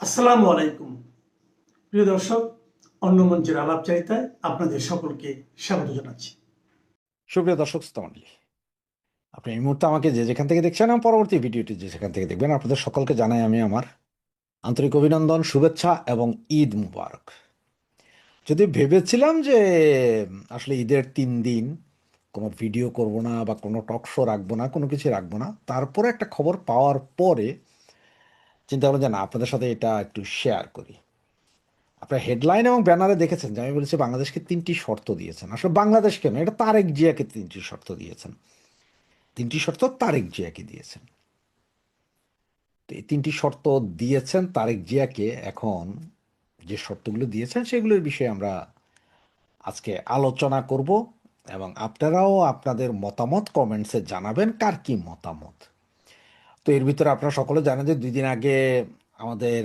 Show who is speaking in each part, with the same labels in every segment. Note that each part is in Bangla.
Speaker 1: আসসালামু আলাইকুম প্রিয় দর্শক, অন্য মঞ্চের আলাপচারিতায় আপনাদের সকলকে স্বাগত জানাচ্ছি।
Speaker 2: সুপ্রিয় দর্শক শ্রোতা মণ্ডলী, আপনি এই মুহূর্তে আমাকে যে যেখান থেকে দেখছেন এবং পরবর্তী ভিডিওটি যে যেখান থেকে দেখবেন, আপনাদের সকলকে জানাই আমি আমার আন্তরিক অভিনন্দন, শুভেচ্ছা এবং ঈদ মুবারক। যদি ভেবেছিলাম যে আসলে ঈদের 3 দিন কোনো ভিডিও করব না বা কোনো টক শো রাখবো না, কোনো কিছু রাখবো না, তারপরে একটা খবর পাওয়ার পরে চিন্তা করলাম যে না, আপনাদের সাথে এটা একটু শেয়ার করি। আপনার হেডলাইন এবং ব্যানারে দেখেছেন যে আমি বলেছি বাংলাদেশকে 3টি শর্ত দিয়েছেন। আসলে বাংলাদেশ কেন, এটা তারেক জিয়াকে 3টি শর্ত দিয়েছেন। 3টি শর্ত তারেক জিয়াকে দিয়েছেন। তো এই 3টি শর্ত দিয়েছেন তারেক জিয়াকে। এখন যে শর্তগুলো দিয়েছেন সেগুলোর বিষয়ে আমরা আজকে আলোচনা করব এবং আপনারাও আপনাদের মতামত কমেন্টসে জানাবেন কার কি মতামত। তো এর ভিতরে আপনারা সকলে জানেন যে 2 দিন আগে আমাদের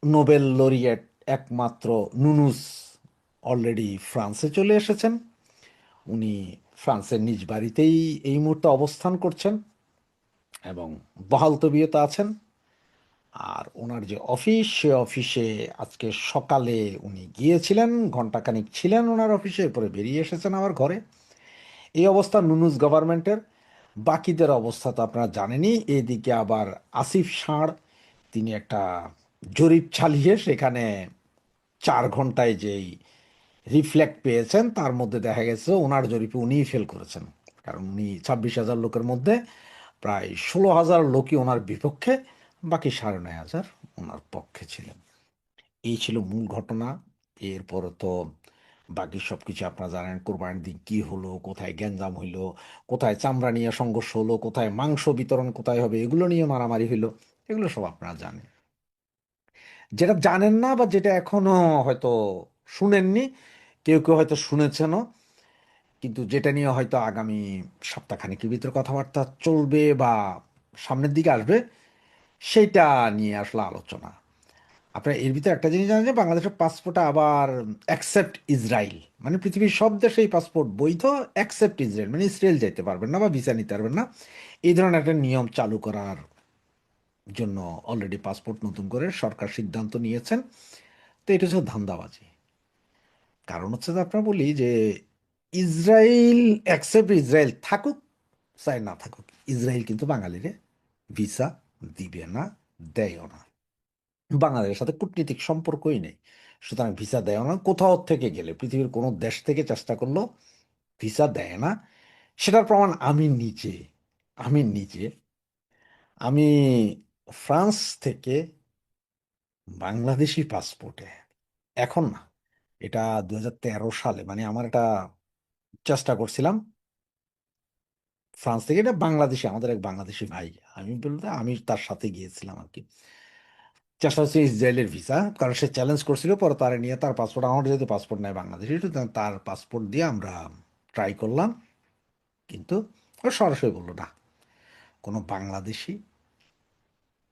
Speaker 2: নোবেল লরিয়েট একমাত্র নুনুস অলরেডি ফ্রান্সে চলে এসেছেন। উনি ফ্রান্সের নিজ বাড়িতেই এই মুহূর্তে অবস্থান করছেন এবং বহাল তবিয়তে আছেন। আর ওনার যে অফিস, সে অফিসে আজকে সকালে উনি গিয়েছিলেন, ঘন্টাখানিক ছিলেন ওনার অফিসে, এরপরে বেরিয়ে এসেছেন আবার ঘরে। এই অবস্থা নুনুস গভর্নমেন্টের। বাকিদের অবস্থা তো আপনারা জানেনই। এদিকে আবার আসিফ ষাঁড়, তিনি একটা জরিপ চালিয়ে সেখানে 4 ঘন্টায় যেই রিফ্লেক্ট পেয়েছেন তার মধ্যে দেখা গেছে ওনার জরিপে উনিই ফেল করেছেন। কারণ উনি 26,000 লোকের মধ্যে প্রায় 16,000 লোকই ওনার বিপক্ষে, বাকি 9,500 ওনার পক্ষে ছিলেন। এই ছিল মূল ঘটনা। এরপরে তো বাকি সব কিছু আপনারা জানেন। কোরবানির দিন কী হলো, কোথায় গ্যাঞ্জাম হইলো, কোথায় চামড়া নিয়ে সংঘর্ষ হলো, কোথায় মাংস বিতরণ কোথায় হবে, এগুলো নিয়ে মারামারি হইলো। এগুলো সব আপনারা জানেন। যেটা জানেন না বা যেটা এখনো হয়তো শুনেননি, কেউ কেউ হয়তো শুনেছেনও, কিন্তু যেটা নিয়ে হয়তো আগামী সপ্তাহখানেকের ভিতরে কথাবার্তা চলবে বা সামনের দিকে আসবে, সেইটা নিয়ে আসলে আলোচনা। আপনার এর ভিতরে একটা জিনিস জানেন যে বাংলাদেশের পাসপোর্টে আবার অ্যাকসেপ্ট ইসরায়েল, মানে পৃথিবীর সব দেশেই পাসপোর্ট বৈধ, অ্যাকসেপ্ট ইসরায়েল মানে ইসরায়েল যেতে পারবেন না বা ভিসা নিতে পারবেন না। এই ধরনের একটা নিয়ম চালু করার জন্য অলরেডি পাসপোর্ট নতুন করে সরকার সিদ্ধান্ত নিয়েছেন। তো এটা হচ্ছে ধান্দাবাজি। কারণ হচ্ছে যে আপনারা বলি যে ইসরায়েল, অ্যাকসেপ্ট ইসরায়েল থাকুক চাই না থাকুক, ইসরায়েল কিন্তু বাঙালিরে ভিসা দিবে না, দেয়ও না। বাংলাদেশের সাথে কূটনীতিক সম্পর্কই নেই, সুতরাং ভিসা দেয় না। কোথাও থেকে গেলে পৃথিবীর কোনো দেশ থেকে চেষ্টা করলো ভিসা দেয় না। সেটার প্রমাণ আমি নিজে আমি ফ্রান্স থেকে বাংলাদেশি পাসপোর্টে, এখন না, এটা 2013 সালে, মানে আমার এটা চেষ্টা করছিলাম ফ্রান্স থেকে, এটা বাংলাদেশি, আমাদের এক বাংলাদেশি ভাই, আমি বলতে আমি তার সাথে গিয়েছিলাম আর কি। চেষ্টা হচ্ছে ইসরায়েলের ভিসা, কারণ সে চ্যালেঞ্জ করছিল, পরে তারা নিয়ে তার পাসপোর্ট, আমার যেহেতু পাসপোর্ট নেই বাংলাদেশি, সুতরাং তার পাসপোর্ট দিয়ে আমরা ট্রাই করলাম। কিন্তু ও সরাসরি বললো না, কোনো বাংলাদেশি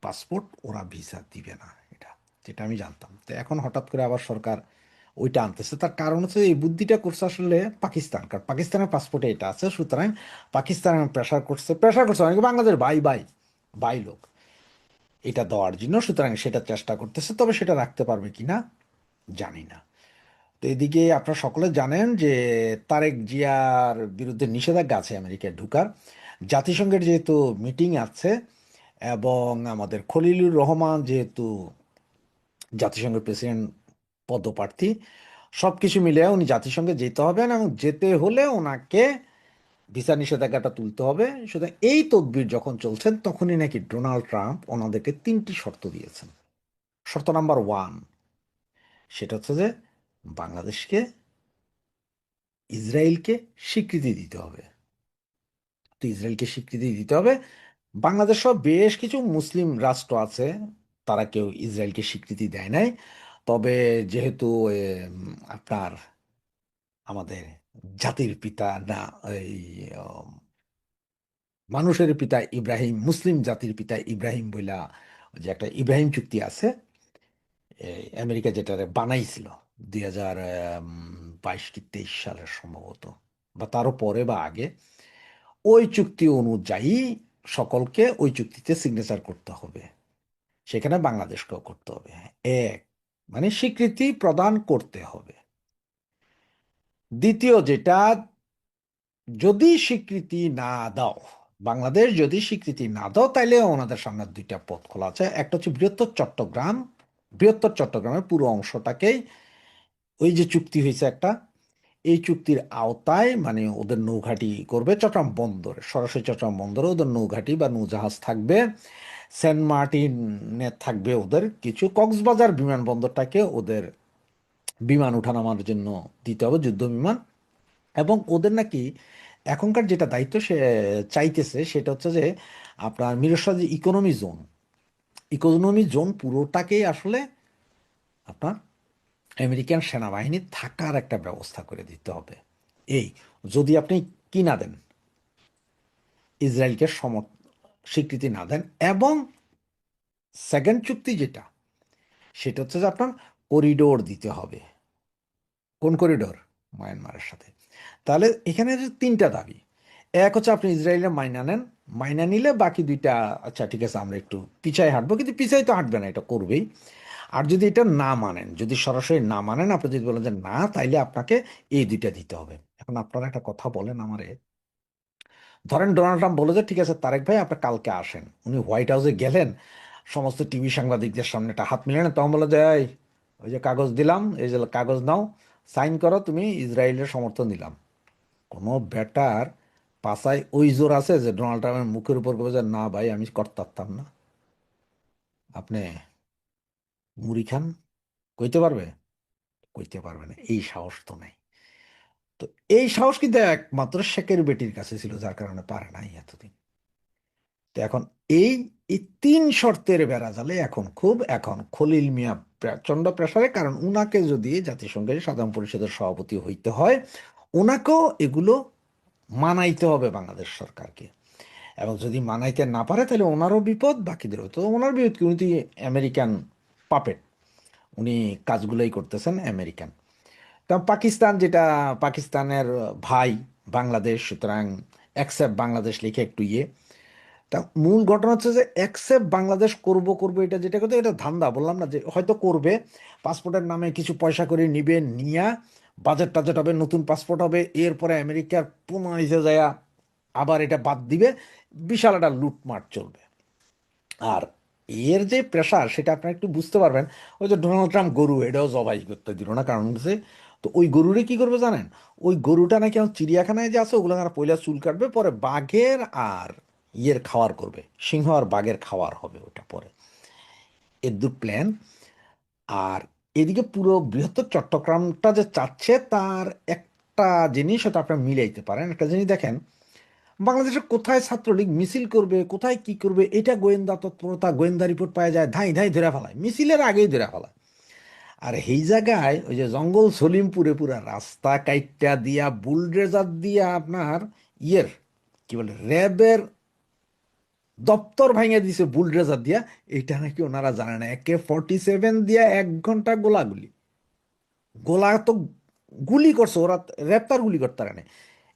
Speaker 2: পাসপোর্ট ওরা ভিসা দিবে না। এটা যেটা আমি জানতাম। তো এখন হঠাৎ করে আবার সরকার ওইটা আনতেছে। তার কারণ হচ্ছে এই বুদ্ধিটা করছে আসলে পাকিস্তান, কারণ পাকিস্তানের পাসপোর্টে এটা আছে। সুতরাং পাকিস্তান প্রেশার করছে অনেকে, বাংলাদেশ বাই বাই বাই লোক এটা দেওয়ার জন্য। সুতরাং সেটা চেষ্টা করতেছে, তবে সেটা রাখতে পারবে কিনা জানি না। তো এদিকে আপনারা সকলে জানেন যে তারেক জিয়ার বিরুদ্ধে নিষেধাজ্ঞা আছে আমেরিকায় ঢুকার। জাতিসংঘের যেহেতু মিটিং আছে এবং আমাদের খলিলুর রহমান যেহেতু জাতিসংঘের প্রেসিডেন্ট পদপ্রার্থী, সব কিছু মিলে উনি জাতিসংঘে যেতে হবেন এবং যেতে হলে ওনাকে ভিসা নিষেধাজ্ঞাটা তুলতে হবে। সুতরাং এই তদবির যখন চলছেন তখনই নাকি ডোনাল্ড ট্রাম্প ওনাদেরকে 3টি শর্ত দিয়েছেন। শর্ত নাম্বার 1, সেটা হচ্ছে যে বাংলাদেশকে, ইসরায়েলকে স্বীকৃতি দিতে হবে। তো ইসরায়েলকে স্বীকৃতি দিতে হবে। বাংলাদেশ সহ বেশ কিছু মুসলিম রাষ্ট্র আছে, তারা কেউ ইসরায়েলকে স্বীকৃতি দেয় নাই। তবে যেহেতু আপনার আমাদের জাতির পিতা না, এই মানুষের পিতা ইব্রাহিম, মুসলিম জাতির পিতা ইব্রাহিম বইলা যে একটা ইব্রাহিম চুক্তি আছে, আমেরিকা যেটা বানাইছিল 2022 কি 23 সালের সম্ভবত, বা তারও পরে বা আগে, ওই চুক্তি অনুযায়ী সকলকে ওই চুক্তিতে সিগনেচার করতে হবে। সেখানে বাংলাদেশকেও করতে হবে। এক, মানে স্বীকৃতি প্রদান করতে হবে। দ্বিতীয় যেটা, যদি স্বীকৃতি না দাও, বাংলাদেশ যদি স্বীকৃতি না দাও, তাইলে ওনাদের সামনে দুইটা পথ খোলা আছে। একটা হচ্ছে বৃহত্তর চট্টগ্রাম, বৃহত্তর চট্টগ্রামের পুরো অংশটাকেই, ওই যে চুক্তি হয়েছে একটা, এই চুক্তির আওতায় মানে ওদের নৌঘাঁটি করবে চট্টগ্রাম বন্দরে, সরাসরি চট্টগ্রাম বন্দরে ওদের নৌঘাঁটি বা নৌজাহাজ থাকবে। সেন্ট মার্টিনে থাকবে ওদের কিছু, কক্সবাজার বিমানবন্দরটাকে ওদের বিমান ওঠানামার জন্য দিতে হবে, যুদ্ধ বিমান। এবং ওদের নাকি এখনকার যেটা দায়িত্ব সে চাইতেছে সেটা হচ্ছে যে আপনার মিরসরাজ ইকোনমি জোন, ইকোনমি জোন পুরোটাকেই আসলে আপনার আমেরিকান সেনাবাহিনী থাকার একটা ব্যবস্থা করে দিতে হবে। এই, যদি আপনি কি না দেন, ইসরায়েলকে স্বীকৃতি না দেন, এবং সেকেন্ড চুক্তি যেটা, সেটা হচ্ছে যে আপনার করিডোর দিতে হবে। কোন করিডোর? মায়ানমারের সাথে। তাহলে এখানে যে তিনটা দাবি, এক হচ্ছে আপনি ইসরায়েলের মাইনা নেন, মাইনা নিলে বাকি দুইটা আচ্ছা ঠিক আছে আমরা একটু পিছায় হাঁটবো, কিন্তু পিছায় তো হাঁটবে না, এটা করবেই। আর যদি এটা না মানেন, যদি সরাসরি না মানেন, আপনি যদি বলেন যে না, তাইলে আপনাকে এই দুইটা দিতে হবে। এখন আপনারা একটা কথা বলেন আমারে, ধরেন ডোনাল্ড ট্রাম্প বলে যে ঠিক আছে তারেক ভাই আপনি কালকে আসেন, উনি হোয়াইট হাউসে গেলেন, সমস্ত টিভি সাংবাদিকদের সামনে একটা হাত মিলালেন, তখন বলে যে এই, ওই যে কাগজ দিলাম, এই যে কাগজ নাও, সাইন করো, তুমি ইসরায়েলের সমর্থন দিলাম। কোনো বেটার পাছায় ওই জোর আছে যে ডোনাল্ড ট্রাম্পের মুখের উপর বলে যে না ভাই আমি করতে পারতাম না? আপনি মুড়ি খান, কইতে পারবে? কইতে পারবে না, এই সাহস তো নাই। তো এই সাহস কিন্তু একমাত্র শেখের বেটির কাছে ছিল, যার কারণে পারে নাই এতদিন। তো এখন এই এই তিন শর্তের বেড়াজালে এখন খলিল মিয়া প্রচন্ড প্রেসারে, কারণ উনাকে যদি জাতিসংঘের সাধারণ পরিষদের সভাপতি হইতে হয়, ওনাকেও এগুলো মানাইতে হবে বাংলাদেশ সরকারকে। এবং যদি মানাইতে না পারে তাহলে ওনারও বিপদ, বাকিদেরও। তো ওনার বিপদ কি, উনি তো আমেরিকান পাপেট, উনি কাজগুলোই করতেছেন আমেরিকান। তা পাকিস্তান, যেটা পাকিস্তানের ভাই বাংলাদেশ, সুতরাং অ্যাকসেপ্ট বাংলাদেশ লিখে একটু তা মূল ঘটনা হচ্ছে যে অ্যাকসেপ্ট বাংলাদেশ করব করব, এটা যেটা কথা, এটা ধান্দা, বললাম না যে হয়তো করবে, পাসপোর্টের নামে কিছু পয়সা করে নিবে, নিয়া বাজেট টাজেট হবে, নতুন পাসপোর্ট হবে, এরপরে আমেরিকার পুনরাইজে যায় আবার এটা বাদ দিবে, বিশাল একটা লুটমাট চলবে। আর এর যে প্রেশার সেটা আপনারা একটু বুঝতে পারবেন। ওই যে ডোনাল্ড ট্রাম্প গরু, এটাও জবাই করতে দিল না, কারণ হচ্ছে তো ওই গরুরে কি করবে জানেন? ওই গরুটা নাকি আমার চিড়িয়াখানায় যে আছে ওগুলো তারা পয়লা চুল কাটবে, পরে বাঘের আর খাওয়ার করবে, সিংহ আর বাঘের খাওয়ার হবে ওটা পরে। এর দু প্ল্যান। আর এদিকে পুরো বৃহত্তর চট্টগ্রামটা যে চাচ্ছে, তার একটা জিনিস হয়তো আপনারা মিলাইতে পারেন। একটা জিনিস দেখেন, বাংলাদেশের কোথায় ছাত্রলীগ মিছিল করবে, কোথায় কি করবে, এটা গোয়েন্দা তৎপরতা, গোয়েন্দা রিপোর্ট পাওয়া যায়, ধাই ধাই ধরে ফেলায়, মিছিলের আগেই ধরে ফেলায়। আর এই জায়গায় ওই যে জঙ্গল সলিমপুরে পুরা রাস্তা কাইটটা দিয়া, বুলডেজার দিয়া আপনার ইয়ের কি বলে র্যাবের দপ্তর ভাঙে দিছে বুলডেজার দিয়া। এটা নাকি ওনারা জানে না, AK-47 দিয়া 1 ঘন্টা গোলাগুলি, গোলা তো গুলি করছে ওরা, র্যাব তার গুলি করতে পারে না,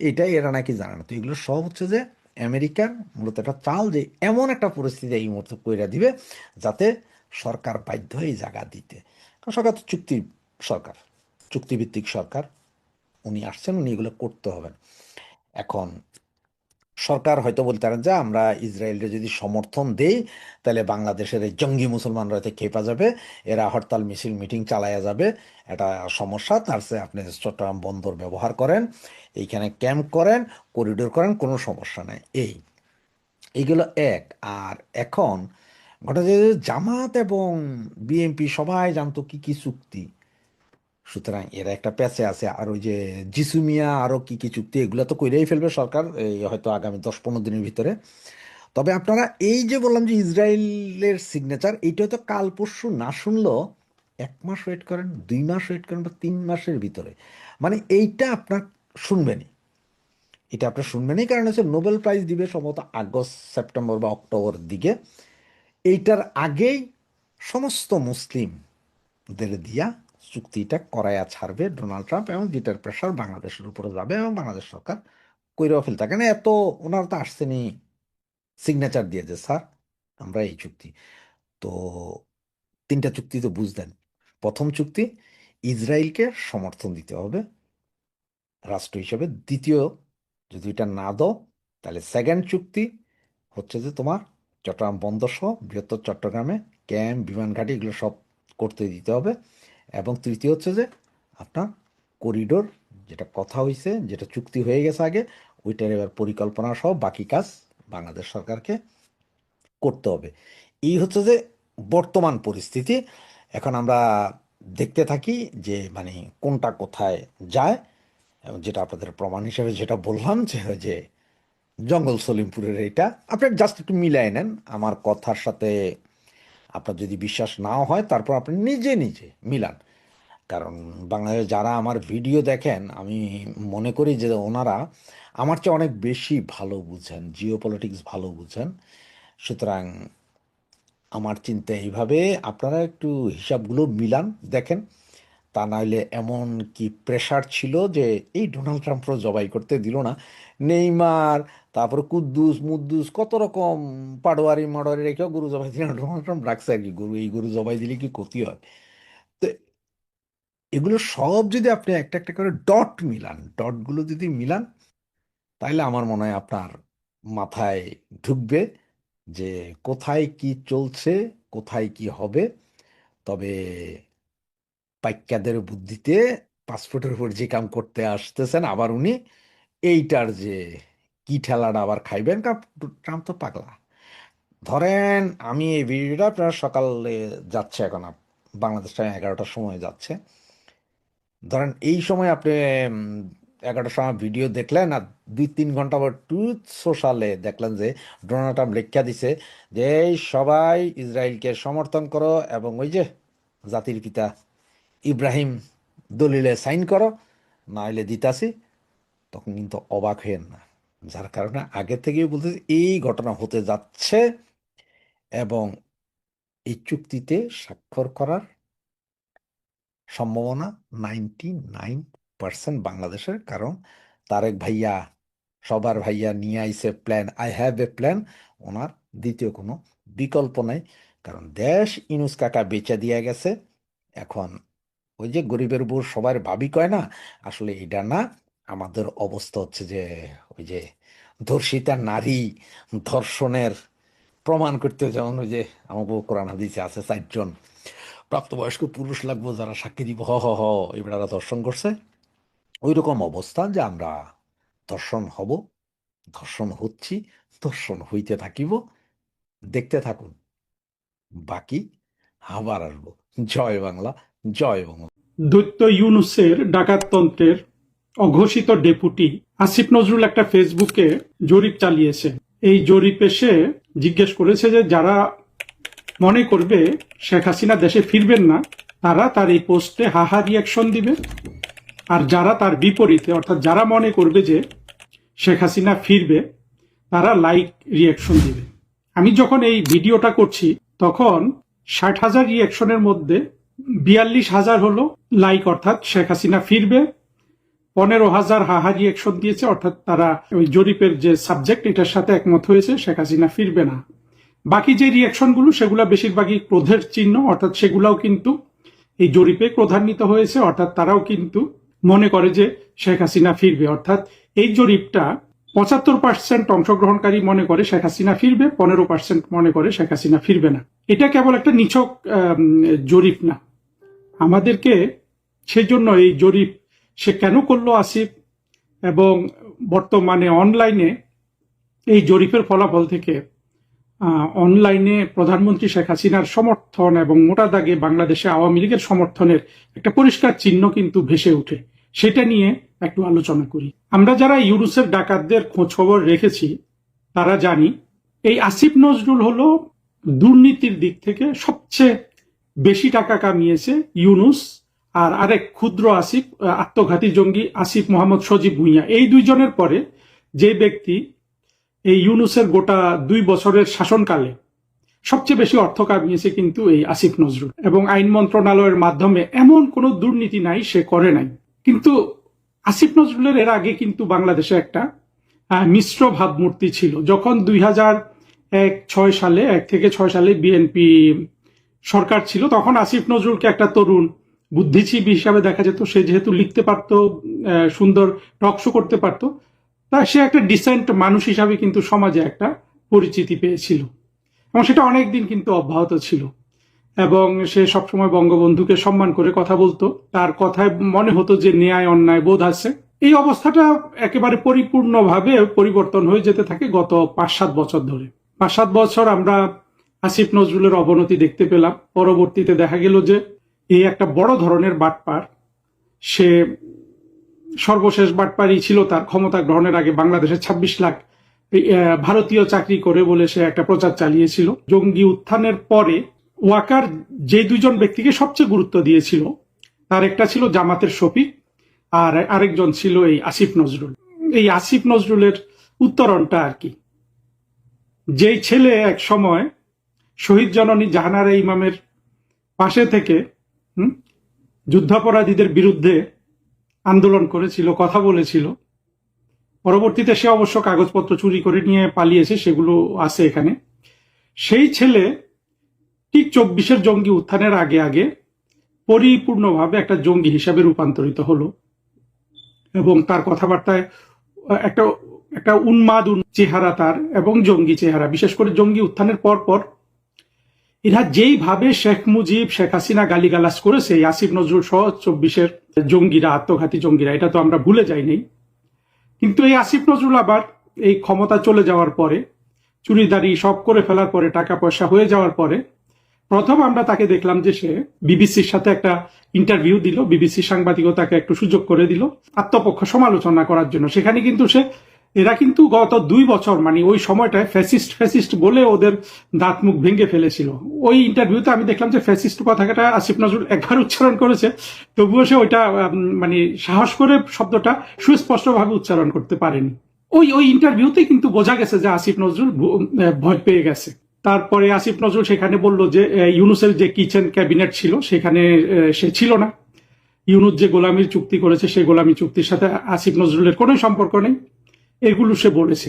Speaker 2: এটাই এরা নাকি জানে না। তো এগুলো সব হচ্ছে যে আমেরিকার মূলত একটা চাল, যে এমন একটা পরিস্থিতি এই মুহূর্তে কইরা দিবে যাতে সরকার বাধ্য হয় এই জায়গা দিতে। কারণ সরকার তো সরকার, চুক্তিভিত্তিক সরকার, উনি আসছেন, উনি এগুলো করতে হবেন। এখন সরকার হয়তো বলতে পারেন যে আমরা ইসরায়েলকে যদি সমর্থন দেই তাহলে বাংলাদেশের এই জঙ্গি মুসলমানরা এতে খেপা যাবে, এরা হরতাল মিছিল মিটিং চালায়া যাবে, এটা সমস্যা, তার চেয়ে আপনি চট্টগ্রাম বন্দর ব্যবহার করেন, এইখানে ক্যাম্প করেন, করিডোর করেন, কোনো সমস্যা নাই। এইগুলো এক। আর এখন ঘটা যায় যে জামাত এবং বিএনপি সবাই জানতো কি কি চুক্তি, সুতরাং এরা একটা প্যাচে আছে। আর ওই যে জিসু মিয়া আরো কি কি চুক্তি, এগুলো তো কইরাই ফেলবে সরকার এই হয়তো আগামী 10-15 দিনের ভিতরে। তবে আপনারা এই যে বললাম যে ইসরায়েলের সিগনেচার, এইটা হয়তো কাল পরশু না শুনলেও 1 মাস ওয়েট করেন, 2 মাস ওয়েট করেন, বা 3 মাসের ভিতরে মানে এইটা আপনার শুনবেনই। এটা আপনার শুনবেনই, কারণ হচ্ছে নোবেল প্রাইজ দিবে সম্ভবত আগস্ট সেপ্টেম্বর বা অক্টোবর দিকে। এইটার আগেই সমস্ত মুসলিমদের দিয়া চুক্তিটা করাইয়া ছাড়বে ডোনাল্ড ট্রাম্প, এবং যেটার প্রেশার বাংলাদেশের উপরে যাবে, এবং বাংলাদেশ সরকার কইরাও ফেলতে, কেন এত ওনারা তো আসছেনি সিগনেচার দিয়ে যে স্যার আমরা এই চুক্তি। তো 3টা চুক্তি তো বুঝলেন। প্রথম চুক্তি, ইসরায়েলকে সমর্থন দিতে হবে রাষ্ট্র হিসেবে। দ্বিতীয়, যদি এটা না দাও তাহলে সেকেন্ড চুক্তি হচ্ছে যে তোমার চট্টগ্রাম বন্দর সহ বৃহত্তর চট্টগ্রামে ক্যাম্প, বিমান ঘাঁটি এগুলো সব করতে দিতে হবে। এবং তৃতীয় হচ্ছে যে আপনার করিডোর, যেটা কথা হয়েছে, যেটা চুক্তি হয়ে গেছে আগে, ওইটার এবার পরিকল্পনা সহ বাকি কাজ বাংলাদেশ সরকারকে করতে হবে। এই হচ্ছে যে বর্তমান পরিস্থিতি। এখন আমরা দেখতে থাকি যে মানে কোনটা কোথায় যায়। এবং যেটা আপনাদের প্রমাণ হিসেবে যেটা বললাম যে ওই যে জঙ্গল সলিমপুরের এইটা আপনি জাস্ট একটু মিলাই নেন আমার কথার সাথে। আপনার যদি বিশ্বাস নাও হয় তারপর আপনি নিজে নিজে মিলান। কারণ বাংলাদেশে যারা আমার ভিডিও দেখেন, আমি মনে করি যে ওনারা আমার চেয়ে অনেক বেশি ভালো বুঝেন, জিও পলিটিক্স ভালো বুঝেন। সুতরাং আমার চিন্তা এইভাবে, আপনারা একটু হিসাবগুলো মিলান দেখেন। তা নাহলে এমন কি প্রেশার ছিল যে এই ডোনাল্ড ট্রাম্পও জবাই করতে দিল না। নেইমার, তারপরে কুদ্দুস মুদ্দুস কত রকম পাটোয়ারি মাডোয়ারি রেখেও গরু জবাই দিল না। ডোনাল্ড ট্রাম্প রাখছে আর কি, গরু এই গরু জবাই দিলে কি ক্ষতি হয়। তো এগুলো সব যদি আপনি একটা একটা করে ডট মিলান, ডটগুলো যদি মিলান, তাহলে আমার মনে হয় আপনার মাথায় ঢুকবে যে কোথায় কি চলছে, কোথায় কি হবে। তবে পাইক্যাদের বুদ্ধিতে পাসপোর্টের উপর যে কাম করতে আসতেছেন আবার উনি, এইটার যে কি ঠেলাটা আবার খাইবেন, কারণ ট্রাম্প তো পাগলা। ধরেন আমি এই ভিডিওটা আপনার সকালে যাচ্ছে এখন বাংলাদেশ টাইম 11টার সময় যাচ্ছে। ধরেন এই সময় আপনি 11টার সময় ভিডিও দেখলেন, আর 2-3 ঘন্টা পর ট্রুথ সোশ্যালে দেখলেন যে ডোনাল্ড ট্রাম্প লেখা দিছে যে এই সবাই ইসরায়েলকে সমর্থন করো এবং ওই যে জাতির পিতা ইব্রাহিম দলিলে সাইন করো, না হলে দিতাছি। তখন কিন্তু অবাক হয়েন না, যার কারণে আগে থেকেই বলতেছি এই ঘটনা হতে যাচ্ছে। এবং এই চুক্তিতে স্বাক্ষর করার সম্ভাবনা 99% বাংলাদেশের। কারণ তারেক ভাইয়া, সবার ভাইয়া নিয়ে আইসে plan, I have a plan. ওনার দ্বিতীয় কোনো বিকল্প নাই। কারণ দেশ ইনুস কাকা বেচে দিয়ে গেছে। এখন ওই যে গরিবের বউ সবার ভাবি কয় না, আসলে এটা না। আমাদের অবস্থা হচ্ছে যে ওই যে ধর্ষিতা নারী ধর্ষণের প্রমাণ করতে, যেমন ওই যে আমাকে কোরআন হাদিসে আছে 4জন প্রাপ্তবয়স্ক পুরুষ লাগবো যারা সাক্ষী দিব, হ হ হ এবারা ধর্ষণ করছে। ওই রকম অবস্থা যে আমরা ধর্ষণ হব, ধর্ষণ হচ্ছি, ধর্ষণ হইতে থাকিব। দেখতে থাকুন, বাকি আবার আসবো। জয় বাংলা, জয় বাংলা।
Speaker 1: দৈত্য ইউনুসের ডাকাততন্ত্রের অঘোষিত ডেপুটি আসিফ নজরুল একটা ফেসবুকে জরিপ চালিয়েছে। এই জরিপে সে জিজ্ঞেস করেছে যে যারা মনে করবে শেখ হাসিনা দেশে ফিরবেন না, তারা তার এই পোস্টে হাহা রিয়াকশন দিবে। আর যারা তার বিপরীতে, অর্থাৎ যারা মনে করবে যে শেখ হাসিনা ফিরবে, তারা লাইক রিয়াকশন দিবে। আমি যখন এই ভিডিওটা করছি তখন 60,000 রিয়াকশনের মধ্যে 42,000 হলো লাইক, অর্থাৎ শেখ হাসিনা ফিরবে। 15,000 হাহা রিয়াকশন দিয়েছে, অর্থাৎ তারা ওই জরিপের যে সাবজেক্ট এটার সাথে একমত হয়েছে, শেখ হাসিনা ফিরবে না। বাকি যে রিয়াকশনগুলো সেগুলো বেশিরভাগই ক্রোধের চিহ্ন, অর্থাৎ সেগুলাও কিন্তু এই জরিপে ক্রোধান্বিত হয়েছে, অর্থাৎ তারাও কিন্তু মনে করে যে শেখ হাসিনা ফিরবে। অর্থাৎ এই জরিপটা 75% অংশগ্রহণকারী মনে করে শেখ হাসিনা ফিরবে, 15% মনে করে শেখ হাসিনা ফিরবে না। এটা কেবল একটা নিছক জরিপ না, আমাদেরকে সেই জন্য এই জরিপ সে কেন করলো আসিফ, এবং বর্তমানে অনলাইনে এই জরিপের ফলাফল থেকে অনলাইনে প্রধানমন্ত্রী শেখ হাসিনার সমর্থন এবং মোটা দাগে বাংলাদেশে আওয়ামী লীগের সমর্থনের একটা পরিষ্কার চিহ্ন কিন্তু ভেসে ওঠে। সেটা নিয়ে একটু আলোচনা করি। আমরা যারা ইউনুসের ডাকাতদের খোঁজ খবর রেখেছি তারা জানি এই আসিফ নজরুল হলো দুর্নীতির দিক থেকে সবচেয়ে বেশি টাকা কামিয়েছে ইউনুস আর আরেক ক্ষুদ্র আসিফ, আত্মঘাতী জঙ্গি আসিফ মোহাম্মদ সজীব ভুঁইয়া। এই দুইজনের পরে যে ব্যক্তি এই ইউনুসের গোটা 2 বছরের শাসনকালে সবচেয়ে বেশি অর্থ কামিয়েছে কিন্তু এই আসিফ নজরুল। এবং আইন মন্ত্রণালয়ের মাধ্যমে এমন কোনো দুর্নীতি নাই সে করে নাই। কিন্তু আসিফ নজরুলের এর আগে কিন্তু বাংলাদেশে একটা মিশ্র ভাবমূর্তি ছিল। যখন 1 থেকে 6 সালে বিএনপি সরকার ছিল, তখন আসিফ নজরুলকে একটা তরুণ বুদ্ধিজীবী হিসাবে দেখা যেত। সে যেহেতু লিখতে পারতো, সুন্দর টক শো করতে পারতো, তা সে একটা ডিসেন্ট মানুষ হিসাবে কিন্তু সমাজে একটা পরিচিতি পেয়েছিল, এবং সেটা অনেকদিন কিন্তু অব্যাহত ছিল। এবং সে সবসময় বঙ্গবন্ধুকে সম্মান করে কথা বলতো, তার কথায় মনে হতো যে ন্যায় অন্যায় বোধ আছে। এই অবস্থাটা একেবারে পরিপূর্ণভাবে পরিবর্তন হয়ে যেতে থাকে গত 5-7 বছর ধরে। 5-7 বছর আমরা আসিফ নজরুলের অবনতি দেখতে পেলাম। পরবর্তীতে দেখা গেল যে এই একটা বড় ধরনের বাটপার। সে সর্বশেষ বাটপারই ছিল তার ক্ষমতা গ্রহণের আগে বাংলাদেশের 26 লাখ ভারতীয় চাকরি করে বলে সে একটা প্রচার চালিয়েছিল। জঙ্গি উত্থানের পরে ওয়াকার যে দুজন ব্যক্তিকে সবচেয়ে গুরুত্ব দিয়েছিল, তার একটা ছিল জামাতের শফিক, আর আরেকজন ছিল এই আসিফ নজরুল। এই আসিফ নজরুলের উত্তরণটা আর কি, যেই ছেলে এক সময় শহীদ জননী জাহানারা ইমামের পাশে থেকে যুদ্ধাপরাধীদের বিরুদ্ধে আন্দোলন করেছিল, কথা বলেছিল। পরবর্তীতে সে অবশ্য কাগজপত্র চুরি করে নিয়ে পালিয়েছে, সেগুলো আছে এখানে। সেই ছেলে ঠিক 24-এর জঙ্গি উত্থানের আগে আগে পরিপূর্ণভাবে একটা জঙ্গি হিসাবে রূপান্তরিত হলো, এবং তার কথাবার্তায় একটা একটা উন্মাদ চেহারা তার, এবং জঙ্গি চেহারা। বিশেষ করে জঙ্গি উত্থানের পর পর এরা যেইভাবে শেখ মুজিব, শেখ হাসিনা গালিগালাজ করেছে, আসিফ নজরুল সহ 24-এর জঙ্গিরা, আত্মঘাতী জঙ্গিরা, এটা তো আমরা ভুলে যাইনি। কিন্তু এই আসিফ নজরুল আবার এই ক্ষমতা চলে যাওয়ার পরে, চুরিদারি সব করে ফেলার পরে, টাকা পয়সা হয়ে যাওয়ার পরে, প্রথম আমরা তাকে দেখলাম যে সে বিবিসির সাথে একটা ইন্টারভিউ দিল। বিবিসি সাংবাদিকতাকে একটু সুযোগ করে দিল আত্মপক্ষ সমালোচনা করার জন্য। সেখানে কিন্তু এরা কিন্তু গত 2 বছর, মানে ওই সময়টায় ফ্যাসিস্ট বলে ওদের দাঁত মুখ ভেঙে ফেলেছিল। ওই ইন্টারভিউতে আমি দেখলাম যে ফ্যাসিস্ট কথাটা আসিফ নজরুল একবার উচ্চারণ করেছে, তবুও সে ওইটা মানে সাহস করে শব্দটা সুস্পষ্টভাবে উচ্চারণ করতে পারেনি। ওই ইন্টারভিউতে কিন্তু বোঝা গেছে যে আসিফ নজরুল ভয় পেয়ে গেছে। তারপরে আসিফ নজরুল সেখানে বলল যে ইউনুসের যে কিচেন ক্যাবিনেট ছিল সেখানে সে ছিল না। ইউনুস যে গোলামির চুক্তি করেছে, সেই গোলামি চুক্তির সাথে আসিফ নজরুলের কোনো সম্পর্ক নেই, এগুলো সে বলেছে।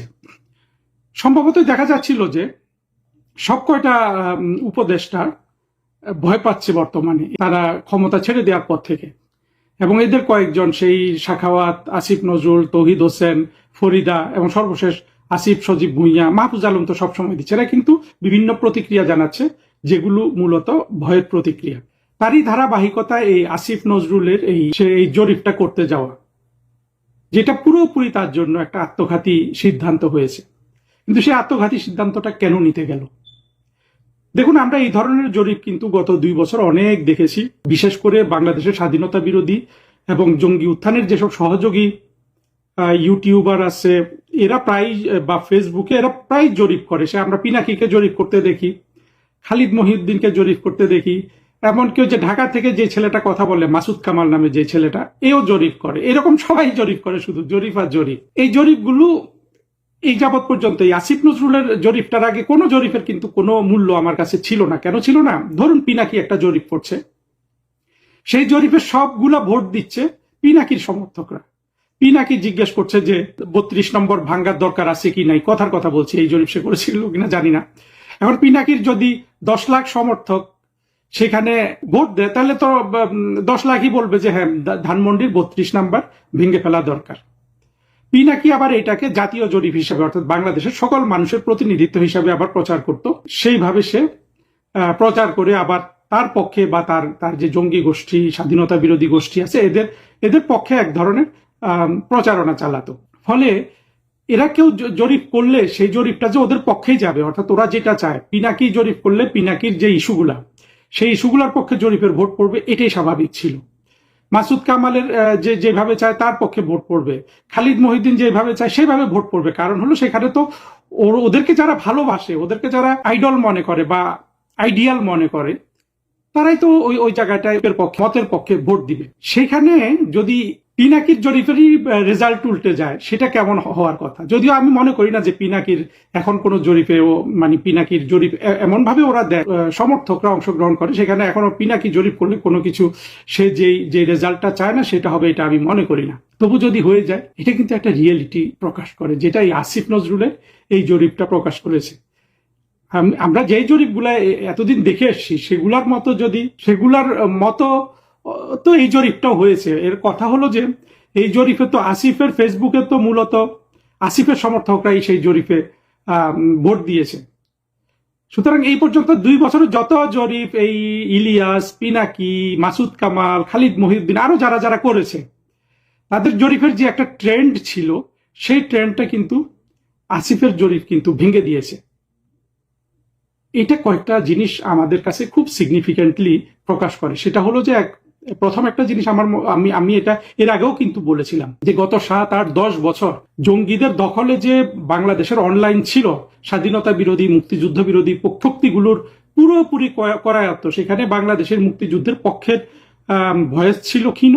Speaker 1: সম্ভবত দেখা যাচ্ছিল যে সব কয়টা উপদেষ্টা ভয় পাচ্ছে বর্তমানে, তারা ক্ষমতা ছেড়ে দেওয়ার পর থেকে। এবং এদের কয়েকজন, সেই সাখাওয়াত, আসিফ নজরুল, তৌহিদ হোসেন, ফরিদা, এবং সর্বশেষ আসিফ, সজীব ভুঁইয়া, মাহফুজ আলম তো সবসময় দিচ্ছে, এরা কিন্তু বিভিন্ন প্রতিক্রিয়া জানাচ্ছে, যেগুলো মূলত ভয়ের প্রতিক্রিয়া। তারই ধারাবাহিকতায় এই আসিফ নজরুলের এই জরিপটা করতে যাওয়া, যেটা পুরোপুরি তার জন্য একটা আত্মঘাতী সিদ্ধান্ত হয়েছে। কিন্তু সেই আত্মঘাতী সিদ্ধান্তটা কেন নিতে গেল? দেখুন, আমরা এই ধরনের জরিপ কিন্তু গত 2 বছর অনেক দেখেছি। বিশেষ করে বাংলাদেশের স্বাধীনতা বিরোধী এবং জঙ্গি উত্থানের যেসব সহযোগী ইউটিউবার আছে, এরা প্রায়, বা ফেসবুকে এরা প্রায় জরিপ করে। সে আমরা পিনাকিকে জরিপ করতে দেখি, খালিদ মহিউদ্দিনকে জরিপ করতে দেখি, এমনকি যে ঢাকা থেকে যে ছেলেটা কথা বলে, মাসুদ কামাল নামে যে ছেলেটা, এও জরিপ করে। এরকম সবাই জরিপ করে, শুধু জরিপ আর জরিপ। এই জরিপগুলো এই যাবৎ পর্যন্ত, এই আসিফ নজরুলের জরিপটার আগে কোনো জরিপের কিন্তু কোনো মূল্য আমার কাছে ছিল না। কেন ছিল না? ধরুন পিনাকি একটা জরিপ করছে, সেই জরিপের সবগুলা ভোট দিচ্ছে পিনাকির সমর্থকরা। পিনাকি জিজ্ঞেস করছে যে 32 নম্বর ভাঙ্গার দরকার আছে কি নাই, কথার কথা বলছি, এই জরিপ সে করেছিল কিনা জানি না। এখন পিনাকির যদি 10 লাখ সমর্থক সেখানে ভোট দেয়, তাহলে তো 10 লাখই বলবে যে হ্যাঁ, ধানমন্ডির 32 নাম্বার ভেঙে ফেলা দরকার। পিনাকি আবার এটাকে জাতীয় জরিপ হিসাবে, অর্থাৎ বাংলাদেশের সকল মানুষের প্রতিনিধিত্ব হিসাবে আবার প্রচার করত। সেইভাবে সে প্রচার করে আবার তার পক্ষে, বা তার যে জঙ্গি গোষ্ঠী, স্বাধীনতা বিরোধী গোষ্ঠী আছে, এদের পক্ষে এক ধরনের প্রচারণা চালাতো। ফলে এরা কেউ জরিপ করলে সেই জরিপটা যে ওদের পক্ষেই যাবে, অর্থাৎ ওরা যেটা চায়, পিনাকি জরিপ করলে পিনাকির যে ইস্যুগুলা, সেই ইস্যুগুলার পক্ষে জরিপের ভোট পড়বে, এটাই স্বাভাবিক ছিল। মাসুদ কামালের যেভাবে চায় তার পক্ষে ভোট পড়বে, খালিদ মহিউদ্দিন যেভাবে চায় সেভাবে ভোট পড়বে। কারণ হলো সেখানে তো ওদেরকে যারা ভালোবাসে, ওদেরকে যারা আইডল মনে করে বা আইডিয়াল মনে করে, তারাই তো ওই জায়গাটায় মতের পক্ষে ভোট দিবে। সেখানে যদি পিনাকির জরিপেরই রেজাল্ট উল্টে যায়, সেটা কেমন হওয়ার কথা? যদিও আমি মনে করি না যে পিনাকির এখন কোন জরিপেও, মানে পিনাকির জরিপ এমন ভাবে ওরা দেয়, সমর্থকরা অংশগ্রহণ করে, সেখানে এখনো পিনাকি জরিপ করলে কোনো কিছু সে যে রেজাল্টটা চায় না সেটা হবে, এটা আমি মনে করি না। তবু যদি হয়ে যায়, এটা কিন্তু একটা রিয়েলিটি প্রকাশ করে, যেটা এই আসিফ নজরুলের এই জরিপটা প্রকাশ করেছে। আমরা যেই জরিপগুলা এতদিন দেখে এসেছি সেগুলার মতো তো এই জরিপটাও হয়েছে। এর কথা হলো যে এই জরিপে তো আসিফের ফেসবুকে তো মূলত আসিফের সমর্থকরাই সেই জরিপে ভোট দিয়েছে। সুতরাং এই পর্যন্ত 2 বছরের যত জরিপ এই ইলিয়াস, পিনাকি, মাসুদ কামাল, খালিদ মহিউদ্দিন আরো যারা যারা করেছে, তাদের জরিপের যে একটা ট্রেন্ড ছিল, সেই ট্রেন্ডটা কিন্তু আসিফের জরিপ কিন্তু ভেঙে দিয়েছে। এটা কয়েকটা জিনিস আমাদের কাছে খুব সিগনিফিকেন্টলি প্রকাশ করে। সেটা হলো যে প্রথম একটা জিনিস আমি এটা এর আগেও কিন্তু বলেছিলাম যে গত 7, 8, 10 বছর জঙ্গিদের দখলে যে বাংলাদেশের অনলাইন ছিল, স্বাধীনতা বিরোধী, মুক্তিযুদ্ধ বিরোধী শক্তিগুলোর পুরোপুরি করায়ত্ত। সেখানে বাংলাদেশের মুক্তিযুদ্ধের পক্ষের ভয়েস ছিল ক্ষীণ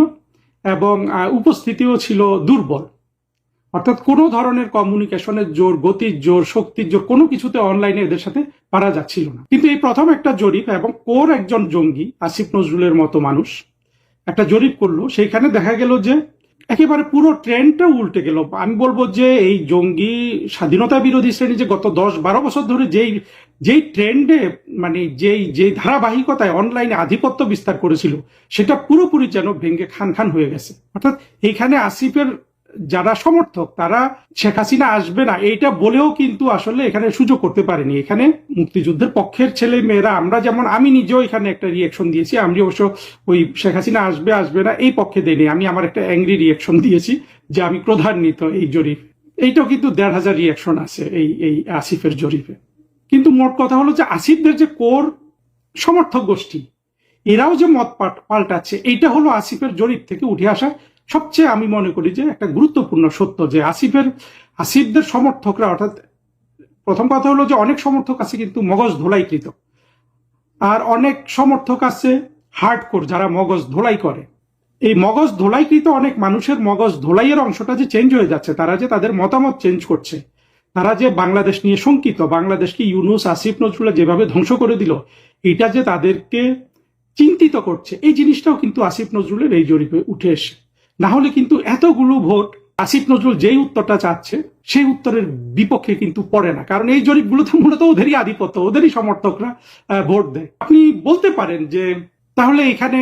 Speaker 1: এবং উপস্থিতিও ছিল দুর্বল। অর্থাৎ কোনো ধরনের কমিউনিকেশনের জোর, গতির জোর, শক্তির জোর কোনো কিছুতে অনলাইনে এদের সাথে পারা যাচ্ছিল না। কিন্তু এই প্রথম একটা জরিপ, এবং কোর একজন জঙ্গি আসিফ নজরুলের মতো মানুষ একটা জরিপ করলো, সেইখানে দেখা গেল যে একেবারে পুরো ট্রেন্ডটা উল্টে গেল। আমি বলবো যে এই জঙ্গি স্বাধীনতা বিরোধী শ্রেণী যে গত 10-12 বছর ধরে যেই ট্রেন্ডে, মানে যেই ধারাবাহিকতায় অনলাইনে আধিপত্য বিস্তার করেছিল, সেটা পুরোপুরি যেন ভেঙে খান খান হয়ে গেছে। অর্থাৎ এইখানে আসিফের যারা সমর্থক, তারা শেখ হাসিনা আসবে না এইটা বলেও কিন্তু আসলে এখানে সুযোগ করতে পারেনি। এখানে মুক্তিযুদ্ধের পক্ষের ছেলে মেয়েরা, আমরা যেমন, আমি নিজেও এখানে একটা রিয়েকশন দিয়েছি। আমি অবশ্য ওই শেখ হাসিনা আসবে আসবে না এই পক্ষে দেয়নি, আমি আমার একটা অ্যাংরি রিয়েকশন দিয়েছি যে আমি ক্রোধান্বিত এই জরিপ। এইটাও কিন্তু 1,500 রিয়েকশন আছে এই আসিফের জরিপে। কিন্তু মোট কথা হলো যে আসিফদের যে কোর সমর্থক গোষ্ঠী, এরাও যে মত পাল্টাচ্ছে, এইটা হলো আসিফের জরিপ থেকে উঠে আসা সবচেয়ে, আমি মনে করি যে একটা গুরুত্বপূর্ণ সত্য, যে আসিফদের সমর্থকরা, অর্থাৎ প্রথম কথা হলো যে অনেক সমর্থক আছে কিন্তু মগজ ধোলাইকৃত, আর অনেক সমর্থক আছে হার্ডকোর, যারা মগজ ধোলাই করে। এই মগজ ধোলাইকৃত অনেক মানুষের মগজ ধোলাইয়ের অংশটা যে চেঞ্জ হয়ে যাচ্ছে, তারা যে তাদের মতামত চেঞ্জ করছে, তারা যে বাংলাদেশ নিয়ে শঙ্কিত, বাংলাদেশকে ইউনূস, আসিফ নজরুল যেভাবে ধ্বংস করে দিল, এটা যে তাদেরকে চিন্তিত করছে, এই জিনিসটাও কিন্তু আসিফ নজরুলের এই জরিপে উঠে এসে। না হলে কিন্তু এতগুলো ভোট আসিফ নজরুল যেই উত্তরটা চাচ্ছে সেই উত্তরের বিপক্ষে কিন্তু পড়ে না, কারণ এই জরিপগুলোতে মূলত ওদেরই আধিপত্য, ওদেরই সমর্থকরা ভোট দেয়। আপনি বলতে পারেন যে তাহলে এখানে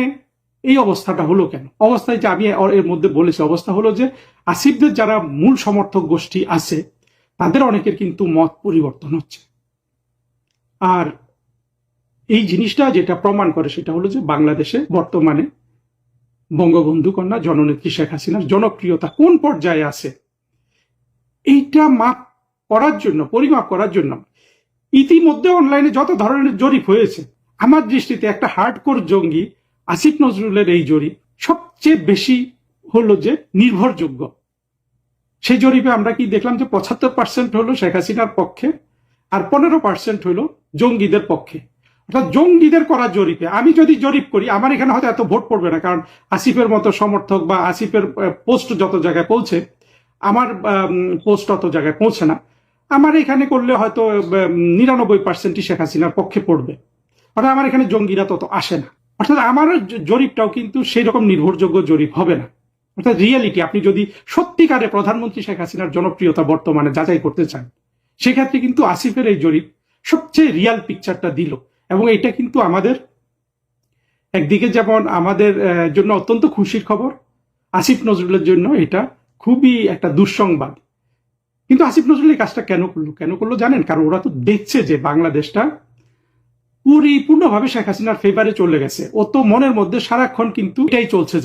Speaker 1: এই অবস্থাটা হলো কেন? অবস্থায় যে আমি এর মধ্যে বলেছি, অবস্থা হলো যে আসিফদের যারা মূল সমর্থক গোষ্ঠী আছে, তাদের অনেকের কিন্তু মত পরিবর্তন হচ্ছে। আর এই জিনিসটা যেটা প্রমাণ করে সেটা হলো যে বাংলাদেশে বর্তমানে বঙ্গবন্ধু কন্যা জননেত্রী শেখ হাসিনার জনপ্রিয়তা কোন পর্যায়ে আছে, এইটা পরিমাপ করার জন্য ইতিমধ্যে অনলাইনে যত ধরনের জরিপ হয়েছে, আমার দৃষ্টিতে একটা হার্ডকোর জঙ্গি আসিফ নজরুলের এই জরিপ সবচেয়ে বেশি হলো যে নির্ভরযোগ্য। সেই জরিপে আমরা কি দেখলাম যে 75% হলো শেখ হাসিনার পক্ষে, আর 15% হলো জঙ্গিদের পক্ষে। অর্থাৎ জঙ্গিদের করা জরিপে আমি যদি জরিপ করি, আমার এখানে হয়তো এত ভোট পড়বে না, কারণ আসিফের মতো সমর্থক বা আসিফের পোস্ট যত জায়গায় পৌঁছে, আমার পোস্ট অত জায়গায় পৌঁছে না। আমার এখানে করলে হয়তো 99% শেখ হাসিনার পক্ষে পড়বে। অর্থাৎ আমার এখানে জঙ্গিরা তত আসে না। অর্থাৎ আমার জরিপটাও কিন্তু সেই রকম নির্ভরযোগ্য জরিপ হবে না। অর্থাৎ রিয়েলিটি, আপনি যদি সত্যিকারে প্রধানমন্ত্রী শেখ হাসিনার জনপ্রিয়তা বর্তমানে যাচাই করতে চান, সেক্ষেত্রে কিন্তু আসিফের এই জরিপ সবচেয়ে রিয়াল পিকচারটা দিল। এবং এটা কিন্তু আমাদের একদিকে যেমন আমাদের জন্য অত্যন্ত খুশির খবর, আসিফ নজরুলের জন্য এটা খুবই একটা দুঃসংবাদ। কিন্তু আসিফ নজরুল এই কাজটা কেন করলো জানেন? কারণ ওরা তো দেখছে যে বাংলাদেশটা পরিপূর্ণভাবে শেখ হাসিনার ফেভারে চলে গেছে। ও তো মনের মধ্যে সারাক্ষণ কিন্তু এটাই চলছে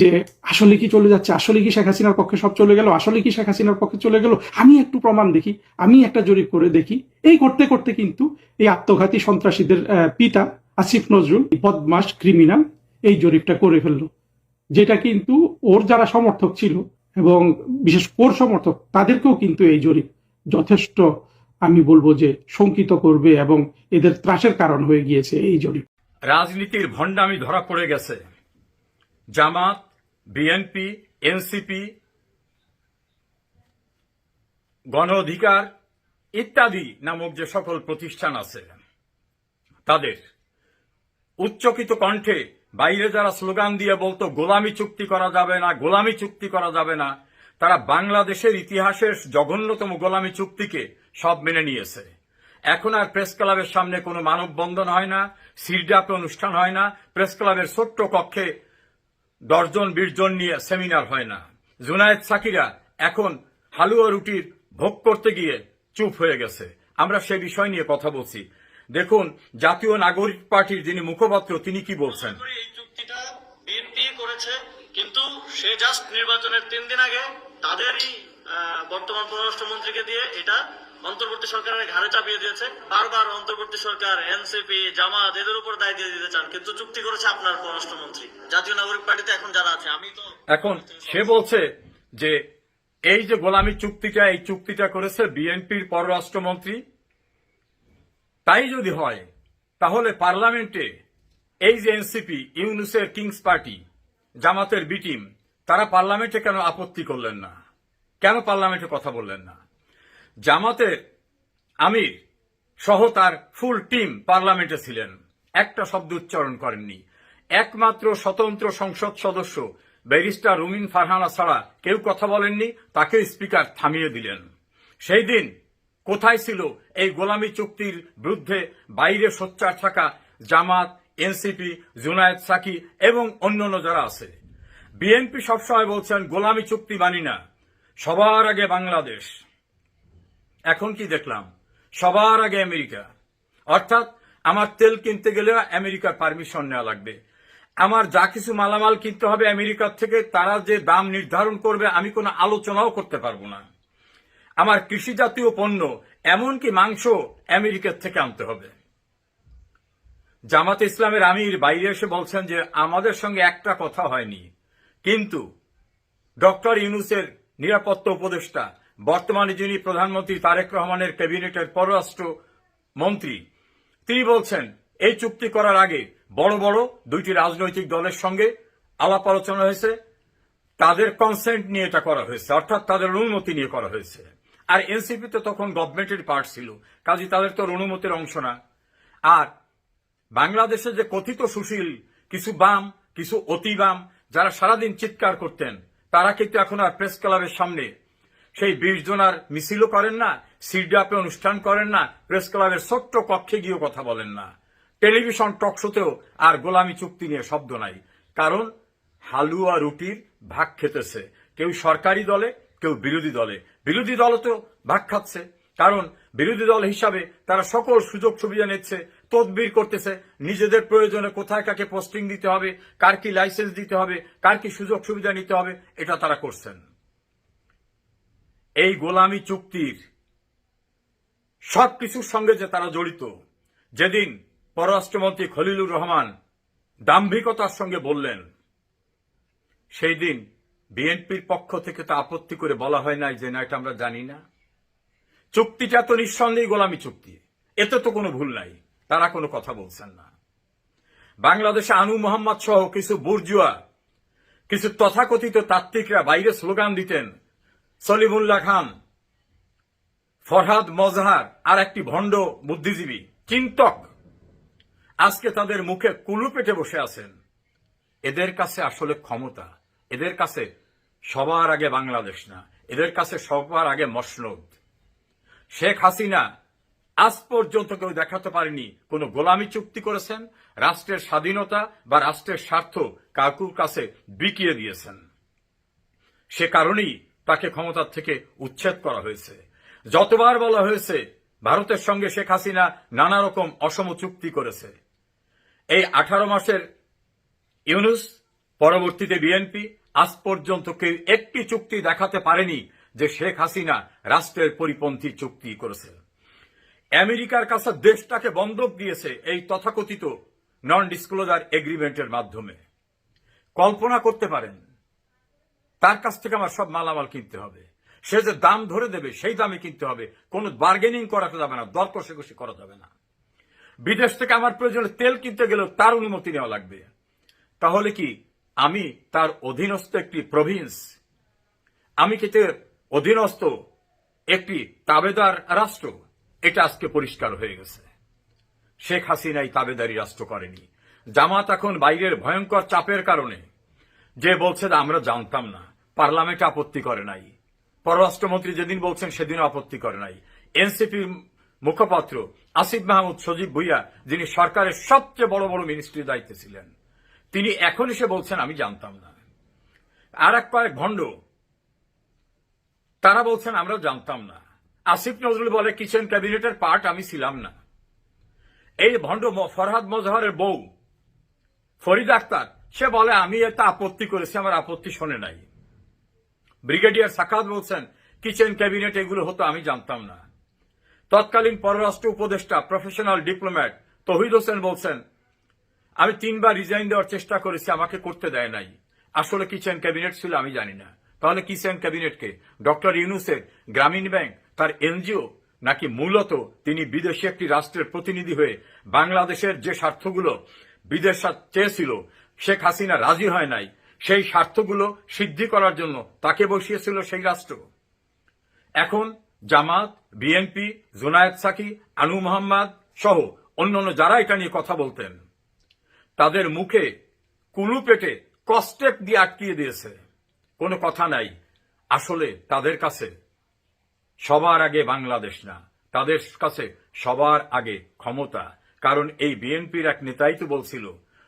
Speaker 1: যে আসলে কি চলে যাচ্ছে, আসলে কি শেখ হাসিনার পক্ষে সব চলে গেল, আসলে কি শেখ হাসিনার পক্ষে চলে গেল, আমি একটু প্রমাণ দেখি, আমি একটা জরিপ করে দেখি। এই করতে করতে কিন্তু এই আত্মঘাতী সন্ত্রাসীদের পিতা আসিফ নজরুল, বদমাশ ক্রিমিনাল, এই জরিপটা করে ফেললো, যেটা কিন্তু ওর যারা সমর্থক ছিল এবং বিশেষ কোর সমর্থক, তাদেরকেও কিন্তু এই জরিপ যথেষ্ট, আমি বলবো যে শঙ্কিত করবে এবং এদের ত্রাসের কারণ হয়ে গিয়েছে এই জরিপ।
Speaker 3: রাজনীতির ভণ্ডামি ধরা পড়ে গেছে। জামাত, বিএনপি, এনসিপি, গণ অধিকার ইত্যাদি নামক যে সকল প্রতিষ্ঠান আছে, তাদের উচ্চকিত কণ্ঠে বাইরে যারা স্লোগান দিয়ে বলতো গোলামি চুক্তি করা যাবে না, গোলামি চুক্তি করা যাবে না, তারা বাংলাদেশের ইতিহাসের জঘন্যতম গোলামি চুক্তিকে সব মেনে নিয়েছে। এখন আর প্রেস ক্লাবের সামনে কোনো মানববন্ধন হয় না, সিরডাপে অনুষ্ঠান হয় না, প্রেস ক্লাবের ছোট্ট কক্ষে 10 জন 20 জন নিয়ে সেমিনার হয় না। জুনায়েদ সাকিরা এখন হালুয়া রুটির ভোগ করতে গিয়ে চুপ হয়ে গেছে। আমরা সে বিষয় নিয়ে কথা বলছি। দেখুন জাতীয় নাগরিক পার্টির যিনি মুখপাত্র তিনি কি বলছেন।
Speaker 4: এই চুক্তিটা বিএনপি করেছে, কিন্তু সে জাস্ট নির্বাচনের 3 দিন আগে তাদেরই বর্তমান পররাষ্ট্রমন্ত্রীকে দিয়ে এটা অন্তর্বর্তী সরকারের ঘাড়ে চাপিয়ে দিয়েছে। বারবার অন্তর্বর্তী সরকার, এনসিপি, জামাত এদের উপর দায় দিয়ে দিতে চান, কিন্তু চুক্তি করেছে আপনার পররাষ্ট্রমন্ত্রী। জাতীয় নাগরিক পার্টিতে এখন যারা আছে, আমি তো
Speaker 3: এখন সে বলছে যে এই যে গোলামি চুক্তিটা, এই চুক্তিটা করেছে বিএনপির পররাষ্ট্রমন্ত্রী। তাই যদি হয় তাহলে পার্লামেন্টে এই যে এনসিপি, ইউনুসের কিংস পার্টি, জামাতের বি টিম, তারা পার্লামেন্টে কেন আপত্তি করলেন না? কেন পার্লামেন্টে কথা বললেন না? জামাতের আমির সহ তার ফুল টিম পার্লামেন্টে ছিলেন, একটা শব্দ উচ্চারণ করেননি। একমাত্র স্বতন্ত্র সংসদ সদস্য ব্যারিস্টার রুমিন ফারহানা ছাড়া কেউ কথা বলেননি, তাকে স্পিকার থামিয়ে দিলেন। সেই দিন কোথায় ছিল এই গোলামি চুক্তির বিরুদ্ধে বাইরে সোচ্চার থাকা জামাত, এনসিপি, জুনায়েদ সাকি এবং অন্যান্য যারা আছে? বিএনপি সবসময় বলছেন গোলামি চুক্তি মানি না, সবার আগে বাংলাদেশ। এখন কি দেখলাম? সবার আগে আমেরিকা। অর্থাৎ আমার তেল কিনতে গেলে আমেরিকার পারমিশন নেওয়া লাগবে, আমার যা কিছু মালামাল কিনতে হবে আমেরিকার থেকে, তারা যে দাম নির্ধারণ করবে আমি কোনো আলোচনাও করতে পারবো না। আমার কৃষি জাতীয় পণ্য, এমনকি মাংস আমেরিকার থেকে আনতে হবে। জামাত ইসলামের আমির বাইরে এসে বলছেন যে আমাদের সঙ্গে একটা কথা হয়নি, কিন্তু ডক্টর ইউনূসের নিরাপত্তা উপদেষ্টা, বর্তমানে যিনি প্রধানমন্ত্রী তারেক রহমানের ক্যাবিনেটের পররাষ্ট্র মন্ত্রী, তিনি বলছেন এই চুক্তি করার আগে বড় বড় 2টি রাজনৈতিক দলের সঙ্গে আলাপ আলোচনা হয়েছে, তাদের কনসেন্ট নিয়ে এটা করা হয়েছে, অর্থাৎ তাদের অনুমতি নিয়ে করা হয়েছে। আর এনসিপি তো তখন গভর্নমেন্টের পার্ট ছিল, কাজে তাদের তো অনুমতির অংশ না। আর বাংলাদেশে যে কথিত সুশীল কিছু বাম, কিছু অতি বাম যারা সারাদিন চিৎকার করতেন, তারা কিন্তু এখন আর প্রেস ক্লাবের সামনে সেই 20 জনার মিছিলও করেন না, সিরডাপে অনুষ্ঠান করেন না, প্রেস ক্লাবের ছোট্ট কক্ষে গিয়েও কথা বলেন না, টেলিভিশন টকশোতেও আর গোলামি চুক্তি নিয়ে শব্দ নাই। কারণ হালুয়া রুটির ভাগ খেতেছে, কেউ সরকারি দলে, কেউ বিরোধী দলে। বিরোধী দল তো ভাগ খাচ্ছে, কারণ বিরোধী দল হিসাবে তারা সকল সুযোগ সুবিধা নিচ্ছে, তদবির করতেছে, নিজেদের প্রয়োজনে কোথায় কাকে পোস্টিং দিতে হবে, কার কি লাইসেন্স দিতে হবে, কার কি সুযোগ সুবিধা নিতে হবে, এটা তারা করছেন। এই গোলামি চুক্তির সবকিছুর সঙ্গে যে তারা জড়িত, যেদিন পররাষ্ট্রমন্ত্রী খলিলুর রহমান দাম্ভিকতার সঙ্গে বললেন, সেই দিন বিএনপির পক্ষ থেকে তো আপত্তি করে বলা হয় নাই যে না এটা আমরা জানি না। চুক্তিটা তো নিঃসন্দেহে গোলামি চুক্তি, এতে তো কোনো ভুল নাই, তারা কোনো কথা বলছেন না। বাংলাদেশে আনু মোহাম্মদ সহ কিছু বুর্জুয়া, কিছু তথাকথিত তাত্ত্বিকরা বাইরে স্লোগান দিতেন, সলিমুল্লাহ খান, ফরহাদ মজহার আর একটি ভণ্ড বুদ্ধিজীবী চিন্তক আজকে তাদের মুখে কুলু পেটে বসে আছেন। এদের কাছে আসলে ক্ষমতা, এদের কাছে সবার আগে বাংলাদেশ না, এদের কাছে সবার আগে মসনদ। শেখ হাসিনা আজ পর্যন্ত কেউ দেখাতে পারেনি কোন গোলামি চুক্তি করেছেন, রাষ্ট্রের স্বাধীনতা বা রাষ্ট্রের স্বার্থ কাকুর কাছে বিকিয়ে দিয়েছেন। সে কারণেই তাকে ক্ষমতার থেকে উচ্ছেদ করা হয়েছে। যতবার বলা হয়েছে ভারতের সঙ্গে শেখ হাসিনা নানা রকম অসম চুক্তি করেছে, এই 18 মাসের ইউনূস, পরবর্তীতে বিএনপি, আজ পর্যন্ত কেউ একটি চুক্তি দেখাতে পারেনি যে শেখ হাসিনা রাষ্ট্রের পরিপন্থী চুক্তি করেছে। আমেরিকার কাছে দেশটাকে বন্ধক দিয়েছে এই তথাকথিত নন ডিসক্লোজার এগ্রিমেন্টের মাধ্যমে। কল্পনা করতে পারেন তার কাছ থেকে আমার সব মালামাল কিনতে হবে, সে যে দাম ধরে দেবে সেই দামে কিনতে হবে, কোনো বার্গেনিং করাতে যাবে না, দর কষাকষি করা যাবে না। বিদেশ থেকে আমার প্রয়োজনে তেল কিনতে গেলেও তার অনুমতি নেওয়া লাগবে। তাহলে কি আমি তার অধীনস্থ একটি প্রভিন্স? আমি কি তার অধীনস্থ একটি তাবেদার রাষ্ট্র? এটা আজকে পরিষ্কার হয়ে গেছে। শেখ হাসিনাই তাবেদারি রাষ্ট্র করেনি। জামাত এখন বাইরের ভয়ঙ্কর চাপের কারণে যে বলছে আমরা জানতাম না, পার্লামেন্টে আপত্তি করে নাই, পররাষ্ট্রমন্ত্রী যেদিন বলছেন সেদিনও আপত্তি করে নাই, এনসিপি মুখপাত্র আসিফ মাহমুদ সজীব ভুইয়া, যিনি সরকারের সবচেয়ে বড় বড় মিনিস্ট্রির দায়িত্বে ছিলেন, তিনি এখন এসে বলছেন আমি জানতাম না। আর এক কয়েক ভণ্ড তারা বলছেন আমরাও জানতাম না। আসিফ নজরুল বলে কিচেন ক্যাবিনেটের পার্ট আমি ছিলাম না। এই ভণ্ড ফরহাদ মোজাহারের বউ ফরিদ আক্তার, সে বলে আমি এটা আপত্তি করেছি, আমার আপত্তি শোনে নাই। ব্রিগেডিয়ার সাকাত বলছেন কিচেন ক্যাবিনেট এগুলো হতো আমি জানতাম না। তৎকালীন পররাষ্ট্র উপদেষ্টা প্রফেশনাল ডিপ্লোম্যাট তৌহিদ হোসেন বলছেন আমি 3 বার রিজাইন দেওয়ার চেষ্টা করেছি, আমাকে করতে দেয় নাই। আসলে কিচেন ক্যাবিনেট ছিল আমি জানি না। তাহলে কিচেন ক্যাবিনেটকে ডক্টর ইউনূসের গ্রামীণ ব্যাংক তার এনজিও, নাকি মূলত তিনি বিদেশি একটি রাষ্ট্রের প্রতিনিধি হয়ে বাংলাদেশের যে স্বার্থগুলো বিদেশ চেয়েছিল শেখ হাসিনা রাজি হয় নাই, সেই স্বার্থগুলো সিদ্ধি করার জন্য তাকে বসিয়েছিল সেই রাষ্ট্র? এখন জামাত, বিএনপি, জোনায়েদ সাকি, আনু মোহাম্মদ সহ অন্যান্য যারা এটা নিয়ে কথা বলতেন, তাদের মুখে কুলু পেটে ক্রসটেপ দিয়ে আটকিয়ে দিয়েছে, কোনো কথা নাই। আসলে তাদের কাছে সবার আগে বাংলাদেশ না, তাদের কাছে সবার আগে ক্ষমতা। কারণ এই বিএনপির এক নেতাই তো বলছিল,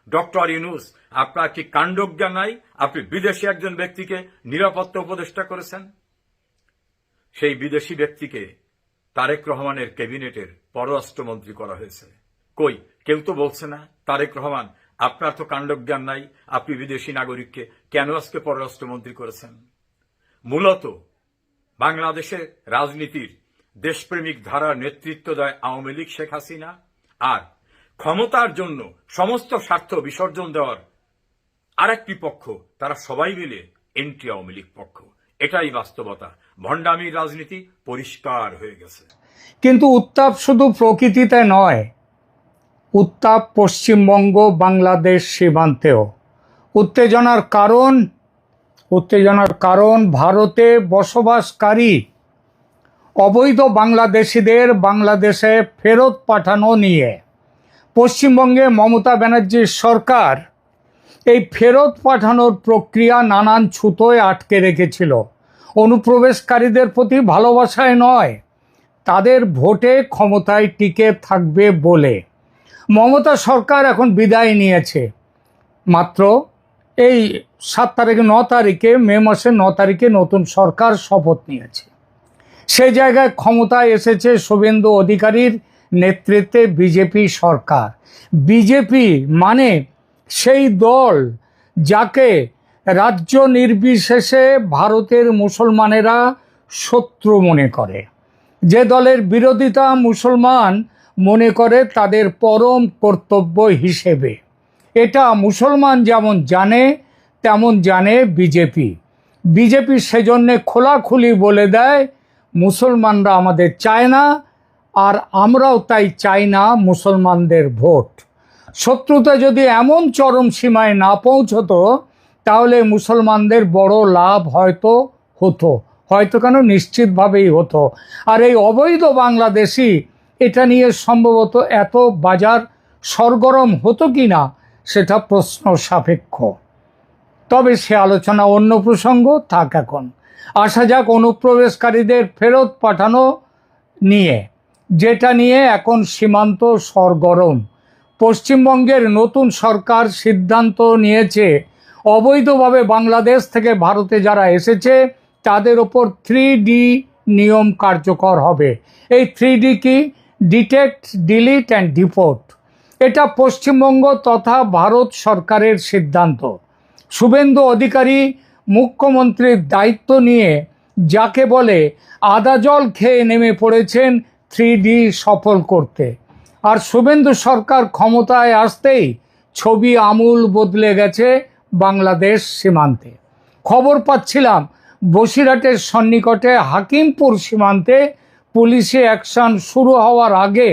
Speaker 3: ডক্টর ইউনূস আপনার কি কাণ্ডজ্ঞান নাই, আপনি বিদেশি একজন ব্যক্তিকে নিরাপত্তা উপদেষ্টা করেছেন। সেই বিদেশি ব্যক্তিকে তারেক রহমানের ক্যাবিনেটের পররাষ্ট্রমন্ত্রী করা হয়েছে। কই, কেউ তো বলছে না তারেক রহমান আপনার তো কাণ্ডজ্ঞান নাই, আপনি বিদেশি নাগরিককে কেন আজকে পররাষ্ট্রমন্ত্রী করেছেন? মূলত বাংলাদেশের রাজনীতির দেশপ্রেমিক ধারার নেতৃত্ব দেয় আওয়ামী লীগ, শেখ হাসিনা। আর ক্ষমতার জন্য সমস্ত স্বার্থ বিসর্জন দেওয়ার আরেকটি পক্ষ, তারা সবাই মিলে এন্টি আওয়ামী লীগ পক্ষ। এটাই বাস্তবতা। ভণ্ডামির রাজনীতি পরিষ্কার হয়ে গেছে।
Speaker 5: কিন্তু উত্তাপ শুধু প্রকৃতিতে নয়, উত্তাপ পশ্চিমবঙ্গ বাংলাদেশ সীমান্তেও। উত্তেজনার কারণ ভারতে বসবাসকারী অবৈধ বাংলাদেশিদের বাংলাদেশে ফেরত পাঠানো নিয়ে। পশ্চিমবঙ্গে মমতা ব্যানার্জির সরকার এই ফেরত পাঠানোর প্রক্রিয়া নানান ছুতোয় আটকে রেখেছিল। অনুপ্রবেশকারীদের প্রতি ভালোবাসায় নয়, তাদের ভোটে ক্ষমতায় টিকে থাকবে বলে। মমতা সরকার এখন বিদায় নিয়েছে। মাত্র এই 9 তারিখে, মে মাসের 9 তারিখে নতুন সরকার শপথ নিয়েছে। সেই জায়গায় ক্ষমতায় এসেছে শুভেন্দু অধিকারীর নেতৃত্বে বিজেপি সরকার। বিজেপি মানে সেই দল যাকে রাজ্য নির্বিশেষে ভারতের মুসলমানেরা শত্রু মনে করে, যে দলের বিরোধিতা মুসলমান মনে করে তাদের পরম কর্তব্য হিসেবে। এটা মুসলমান যেমন জানে তেমন জানে বিজেপি। বিজেপি সেজন্যে খোলাখুলি বলে দেয় মুসলমানরা আমাদের চায় না, আর আমরাও তাই চাই না মুসলমানদের ভোট। শত্রুতা যদি এমন চরম সীমায় না পৌঁছতো তাহলে মুসলমানদের বড় লাভ হয়তো কেন, নিশ্চিতভাবেই হতো। আর এই অবৈধ বাংলাদেশি, এটা নিয়ে সম্ভবত এত বাজার সরগরম হতো কি না সেটা প্রশ্ন সাপেক্ষ। তবে সে আলোচনা অন্য প্রসঙ্গ, থাক। এখন আসা যাক অনুপ্রবেশকারীদের ফেরত পাঠানো নিয়ে, যেটা নিয়ে এখন সীমান্ত সরগরম। পশ্চিমবঙ্গের নতুন সরকার সিদ্ধান্ত নিয়েছে অবৈধভাবে বাংলাদেশ থেকে ভারতে যারা এসেছে তাদের ওপর 3D নিয়ম কার্যকর হবে। এই 3D কি? Detect, delete and deport. এটা পশ্চিমবঙ্গ তথা ভারত সরকারের সিদ্ধান্ত। শুভেন্দু অধিকারী মুখ্যমন্ত্রীর দায়িত্ব নিয়ে যাকে বলে আদা জল খেয়ে নেমে পড়েছেন 3D সফল করতে। আর শুভেন্দু সরকার ক্ষমতায় আসতেই ছবি আমূল বদলে গেছে বাংলাদেশ সীমান্তে। খবর পাচ্ছিলাম বসিরহাটের সন্নিকটে হাকিমপুর সীমান্তে পুলিশি অ্যাকশন শুরু হওয়ার আগে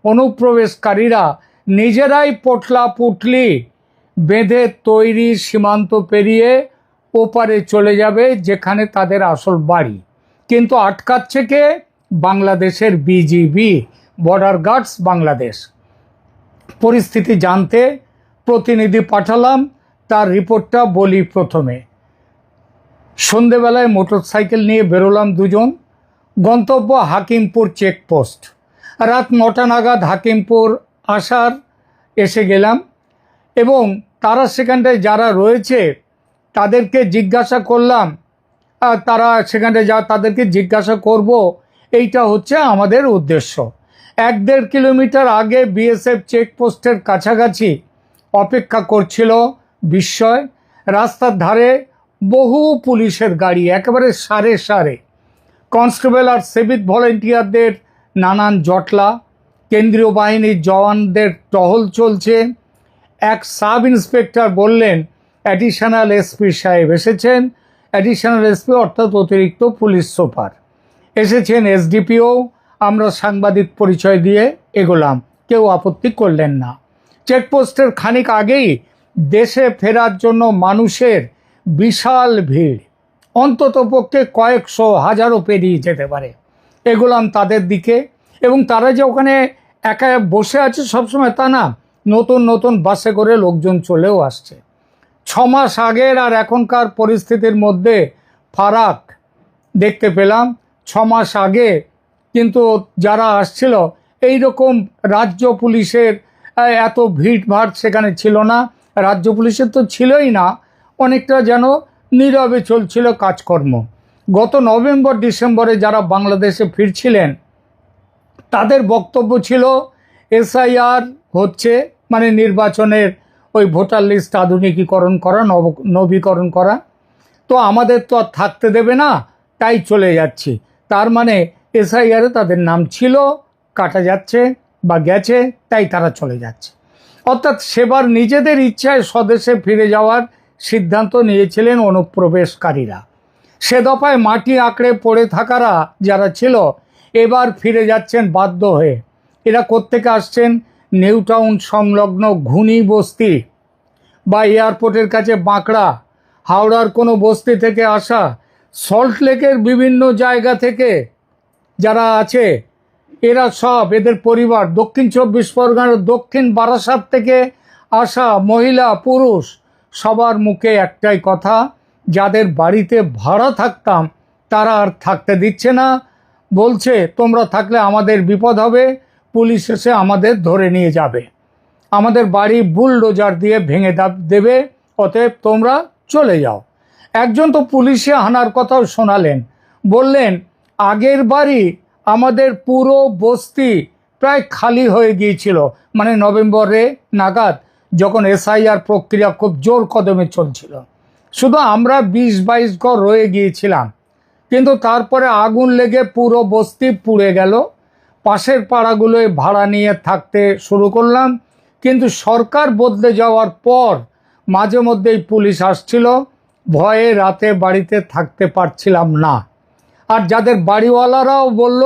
Speaker 5: অনুপ্রবেশকারীরা নিজেরাই পোটলা পুটলি বেঁধে তৈরি সীমান্ত পেরিয়ে ওপারে চলে যাবে যেখানে তাদের আসল বাড়ি। কিন্তু আটকাচ্ছে কে? বাংলাদেশের বিজিবি, বর্ডার গার্ডস বাংলাদেশ। পরিস্থিতি জানতে প্রতিনিধি পাঠালাম, তার রিপোর্টটা বলি প্রথমে। সন্ধেবেলায় মোটরসাইকেল নিয়ে বেরোলাম দুজন। গন্তব্য হাকিমপুর চেকপোস্ট। রাত 9টা নাগাদ হাকিমপুর এসে গেলাম এবং তারা সেখানটায় যারা রয়েছে তাদেরকে জিজ্ঞাসা করলাম, তারা সেখানে তাদেরকে জিজ্ঞাসা করব, এইটা হচ্ছে আমাদের উদ্দেশ্য। 1-1.5 কিলোমিটার আগে বিএসএফ চেকপোস্টের কাছাকাছি অপেক্ষা করছিল বিস্ময়। রাস্তার ধারে বহু পুলিশের গাড়ি, একেবারে সারে সারে, কনস্টেবল আর সিভিক ভলেন্টিয়ারদের নানান জটলা, কেন্দ্রীয় বাহিনীর জওয়ানদের টহল চলছে। এক সাব ইন্সপেক্টর বললেন অ্যাডিশনাল এসপি সাহেব এসেছেন। অ্যাডিশনাল এসপি অর্থাৎ অতিরিক্ত পুলিশ সুপার এসেছেন, এসডিপিও। আমরা সাংবাদিক পরিচয় দিয়ে এগোলাম, কেউ আপত্তি করলেন না। চেকপোস্টের খানিক আগেই দেশে ফেরার জন্য মানুষের বিশাল ভিড়, অন্ততপক্ষে কয়েকশো, হাজারও পেরিয়ে যেতে পারে। এগোলাম তাদের দিকে, এবং তারা যে ওখানে একা বসে আছে সবসময় তা না, নতুন নতুন বাসে করে লোকজন চলেও আসছে। 6 মাস আগের আর এখনকার পরিস্থিতির মধ্যে ফারাক দেখতে পেলাম। 6 মাস আগে কিন্তু যারা আসছিল এই রকম রাজ্য পুলিশের এত ভিড়ভাড় সেখানে ছিল না। রাজ্য পুলিশের তো ছিলই না, অনেকটা যেন নীরবে চলছিল কাজকর্ম। গত নভেম্বর ডিসেম্বরে যারা বাংলাদেশে ফিরছিলেন তাদের বক্তব্য ছিল এসআইআর হচ্ছে, মানে নির্বাচনের ওই ভোটার লিস্ট আধুনিকীকরণ করা, নবীকরণ করা, তো আমাদের তো আর থাকতে দেবে না, তাই চলে যাচ্ছি। তার মানে এসআইআরে তাদের নাম ছিল, কাটা যাচ্ছে বা গেছে, তাই তারা চলে যাচ্ছে। অর্থাৎ সেবার নিজেদের ইচ্ছায় স্বদেশে ফিরে যাওয়ার সিদ্ধান্ত নিয়েছিলেন অনুপ্রবেশকারীরা। সে দফায় মাটি আঁকড়ে পড়ে থাকারা যারা ছিল এবার ফিরে যাচ্ছেন বাধ্য হয়ে। এরা কোত্থেকে আসছেন? নিউ টাউন সংলগ্ন ঘুনি বস্তি বা এয়ারপোর্টের কাছে বাঁকড়া, হাওড়ার কোনো বস্তি থেকে আসা, সল্টলেকের বিভিন্ন জায়গা থেকে যারা আছে এরা সব, এদের পরিবার, দক্ষিণ 24 পরগনার দক্ষিণ বারাসাত থেকে আসা মহিলা পুরুষ, সবার মুখে একটাই কথা, যাদের বাড়িতে ভাড়া থাকতাম তারা আর থাকতে দিচ্ছে না। বলছে তোমরা থাকলে আমাদের বিপদ হবে, পুলিশ এসে আমাদের ধরে নিয়ে যাবে, আমাদের বাড়ি বুলডোজার দিয়ে ভেঙে দেবে, অতএব তোমরা চলে যাও। একজন তো পুলিশে হানার কথাও শোনালেন, বললেন আগের বাড়ি আমাদের পুরো বস্তি প্রায় খালি হয়ে গিয়েছিল, মানে নভেম্বরে নাগাদ যখন এসআইআর প্রক্রিয়া খুব জোর কদমে চলছিল, শুধু আমরা 20-22 ঘর রয়ে গিয়েছিলাম। কিন্তু তারপরে আগুন লেগে পুরো বস্তি পুড়ে গেল। পাশের পাড়াগুলোয় ভাড়া নিয়ে থাকতে শুরু করলাম, কিন্তু সরকার বদলে যাওয়ার পর মাঝে মধ্যেই পুলিশ আসছিল, ভয়ে রাতে বাড়িতে থাকতে পারছিলাম না। আর যাদের বাড়িওয়ালারাও বলল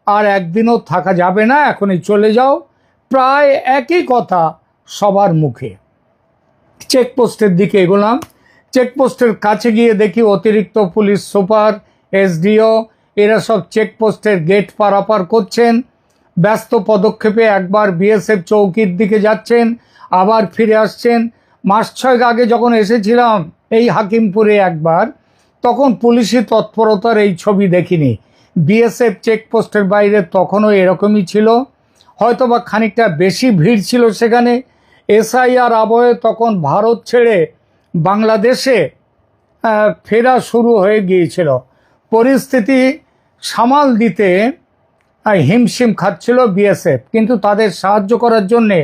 Speaker 5: আর একদিনও থাকা যাবে না, এখনই চলে যাও। প্রায় একই কথা সবার মুখে। চেকপোস্টের দিকে এগোলাম। চেকপোস্টের কাছে গিয়ে দেখি অতিরিক্ত পুলিশ সুপার, এসডিও এরা সব চেকপোস্টের গেট পারাপার করছেন। ব্যস্ত পদক্ষেপে একবার বিএসএফ চৌকির দিকে যাচ্ছেন, আবার ফিরে আসছেন। মাস 6 আগে যখন এসেছিলাম এই হাকিমপুরে একবার, তখন পুলিশি তৎপরতার এই ছবি দেখিনি। বিএসএফ চেকপোস্টের বাইরে তখনও এরকমই ছিল, হয়তোবা খানিকটা বেশি ভিড় ছিল সেখানে। এসআইআর আবহে তখন ভারত ছেড়ে বাংলাদেশে ফেরা শুরু হয়ে গিয়েছিল। পরিস্থিতি সামাল দিতে হিমশিম খাচ্ছিল বিএসএফ, কিন্তু তাদের সাহায্য করার জন্যে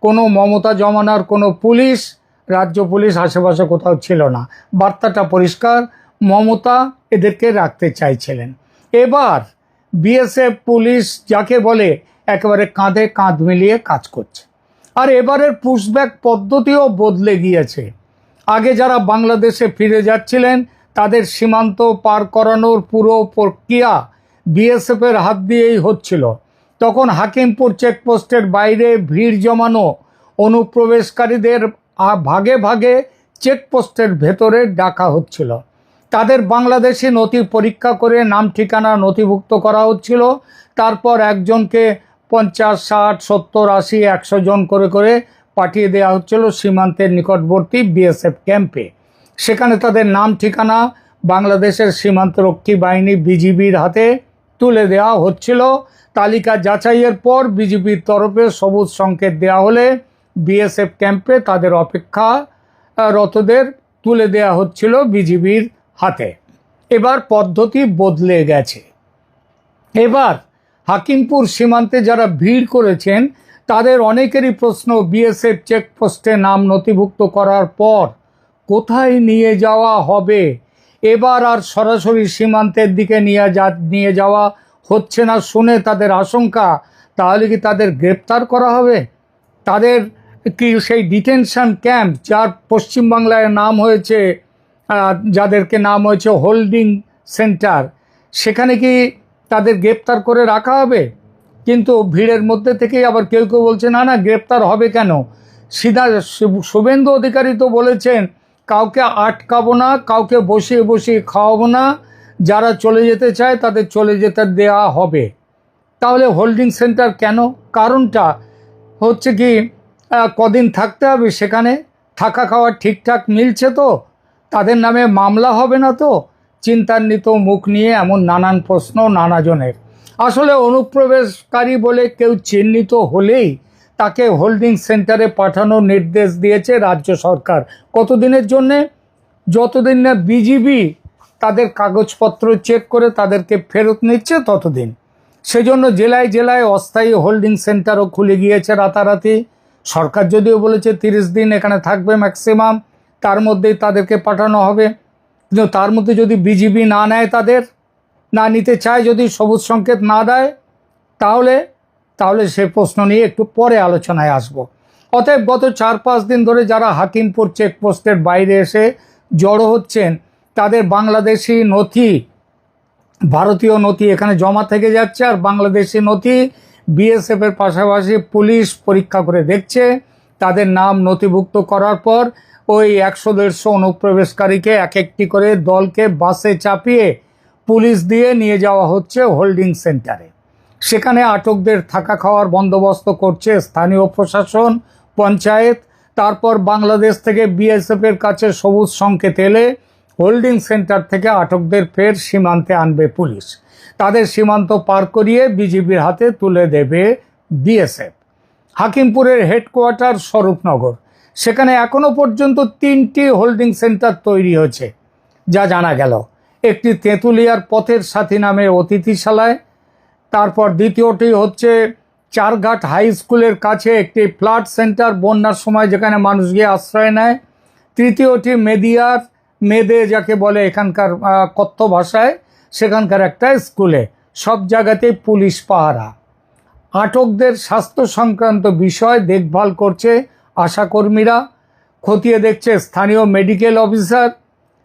Speaker 5: কোনো মমতা জমানার কোনো পুলিশ, রাজ্য পুলিশ আশেপাশে কোথাও ছিল না। বার্তাটা পরিষ্কার, মমতা এদেরকে রাখতে চাইছিলেন। এবার বিএসএফ পুলিশ যাকে বলে একেবারে কাঁধে কাঁধ মিলিয়ে কাজ করছে। আর এবারের পুশব্যাক পদ্ধতিও বদলে গিয়েছে। আগে যারা বাংলাদেশে ফিরে যাচ্ছিলেন তাদের সীমান্ত পার করানোর পুরো প্রক্রিয়া বিএসএফের হাত দিয়েই হচ্ছিল। তখন হাকিমপুর চেকপোস্টের বাইরে ভিড় জমানো অনুপ্রবেশকারীদের ভাগে ভাগে চেকপোস্টের ভেতরে ডাকা হচ্ছিল। তাদের বাংলাদেশি নথি পরীক্ষা করে নাম ঠিকানা নথিভুক্ত করা হচ্ছিল। তারপর একজনকে 50, 60, 70, 80, 100 জন করে করে পাঠিয়ে দেওয়া হচ্ছিল সীমান্তের নিকটবর্তী বিএসএফ ক্যাম্পে। সেখানে তাদের নাম ঠিকানা বাংলাদেশের সীমান্তরক্ষী বাহিনী বিজিবির হাতে তুলে দেওয়া হচ্ছিল। তালিকা যাচাইয়ের পর বিজেপির তরফে সবুজ সংকেত দেওয়া হলে বিএসএফ ক্যাম্পে তাদের অপেক্ষারতদের তুলে দেওয়া হচ্ছিল বিজিবির হাতে। এবার পদ্ধতি বদলে গেছে। এবার হাকিমপুর সীমান্তে যারা ভিড় করেছেন তাদের অনেকেরই প্রশ্ন, বিএসএফ চেকপোস্টে নাম নথিভুক্ত করার পর কোথায় নিয়ে যাওয়া হবে? এবার আর সরাসরি সীমান্তের দিকে নিয়ে যাওয়া হচ্ছে না শুনে তাদের আশঙ্কা, তাহলে কি তাদের গ্রেপ্তার করা হবে? তাদের কি সেই ডিটেনশন ক্যাম্প, যার পশ্চিমবাংলায় নাম হয়েছে, যাদেরকে নাম হয়েছে হোল্ডিং সেন্টার, সেখানে কি তাদের গ্রেপ্তার করে রাখা হবে? কিন্তু ভিড়ের মধ্যে থেকেই আবার কেউ কেউ বলছে না না, গ্রেপ্তার হবে কেন? সিধা শুভেন্দু অধিকারী তো বলেছেন কাউকে আটকাবো না, কাউকে বসিয়ে বসিয়ে খাওয়াবো না, যারা চলে যেতে চায় তাদের চলে যেতে দেওয়া হবে। তাহলে হোল্ডিং সেন্টার কেন? কারণটা হচ্ছে কি, কদিন থাকতে হবে সেখানে, থাকা খাওয়া ঠিকঠাক মিলছে তো, তাদের নামে মামলা হবে না তো, চিন্তান্বিত মুখ নিয়ে এমন নানান প্রশ্ন নানাজনের। আসলে অনুপ্রবেশকারী বলে কেউ চিহ্নিত হলেই তাকে হোল্ডিং সেন্টারে পাঠানোর নির্দেশ দিয়েছে রাজ্য সরকার। কতদিনের জন্যে? যতদিন না বিজিবি তাদের কাগজপত্র চেক করে তাদেরকে ফেরত নিচ্ছে ততদিন। সেজন্য জেলায় জেলায় অস্থায়ী হোল্ডিং সেন্টারও খুলে গিয়েছে রাতারাতি। সরকার যদিও বলেছে 30 দিন এখানে থাকবে ম্যাক্সিমাম, তার মধ্যেই তাদেরকে পাঠানো হবে। কিন্তু তার মধ্যে যদি বিজিবি না নেয়, তাদের না নিতে চায়, যদি সবুজ সংকেত না দেয়, তাহলে সে প্রশ্ন নিয়ে একটু পরে আলোচনায় আসব। অতএব গত 4-5 দিন ধরে যারা হাকিমপুর চেকপোস্টের বাইরে এসে জড়ো হচ্ছেন, তাদের বাংলাদেশি নথি, ভারতীয় নথি এখানে জমা থেকে যাচ্ছে, আর বাংলাদেশি নথি বিএসএফ এর পাশাপাশি পুলিশ পরীক্ষা করে দেখছে। তাদের নাম নথিভুক্ত করার পর ওই 100-150 অনুপ্রবেশকারীকে এক একটি করে দলকে বাসে চাপিয়ে পুলিশ দিয়ে নিয়ে যাওয়া হচ্ছে হোল্ডিং সেন্টারে। সেখানে আটকদের থাকা খাওয়ার বন্দোবস্ত করছে স্থানীয় প্রশাসন, পঞ্চায়েত। তারপর বাংলাদেশ থেকে বিএসএফ এর কাছে সবুজ সংকেত এলে হোল্ডিং সেন্টার থেকে আটকদের ফের সীমান্তে আনবে পুলিশ। তাদের সীমান্ত পার করিয়ে বিজিবির হাতে তুলে দেবে বিএসএফ। হাকিমপুরের হেডকোয়ার্টার স্বরূপনগর, সেখানে এখনো পর্যন্ত 3টি হোল্ডিং সেন্টার তৈরি হয়েছে যা জানা গেল। একটি তেঁতুলিয়ার পথের সাথী নামে অতিথিশালায়, তারপর দ্বিতীয়টি হচ্ছে চারঘাট হাই স্কুলের কাছে একটি ফ্লাড সেন্টার, বন্যার সময় যেখানে মানুষ গিয়ে আশ্রয় নেয়। তৃতীয়টি মেদে যাকে বলে এখানকার কথ্য ভাষায়, সেখানকার একটা স্কুলে। সব জায়গাতেই পুলিশ পাহারা। আটকদের স্বাস্থ্য সংক্রান্ত বিষয় দেখভাল করছে আশাকর্মীরা, খতিয়ে দেখছে স্থানীয় মেডিকেল অফিসার।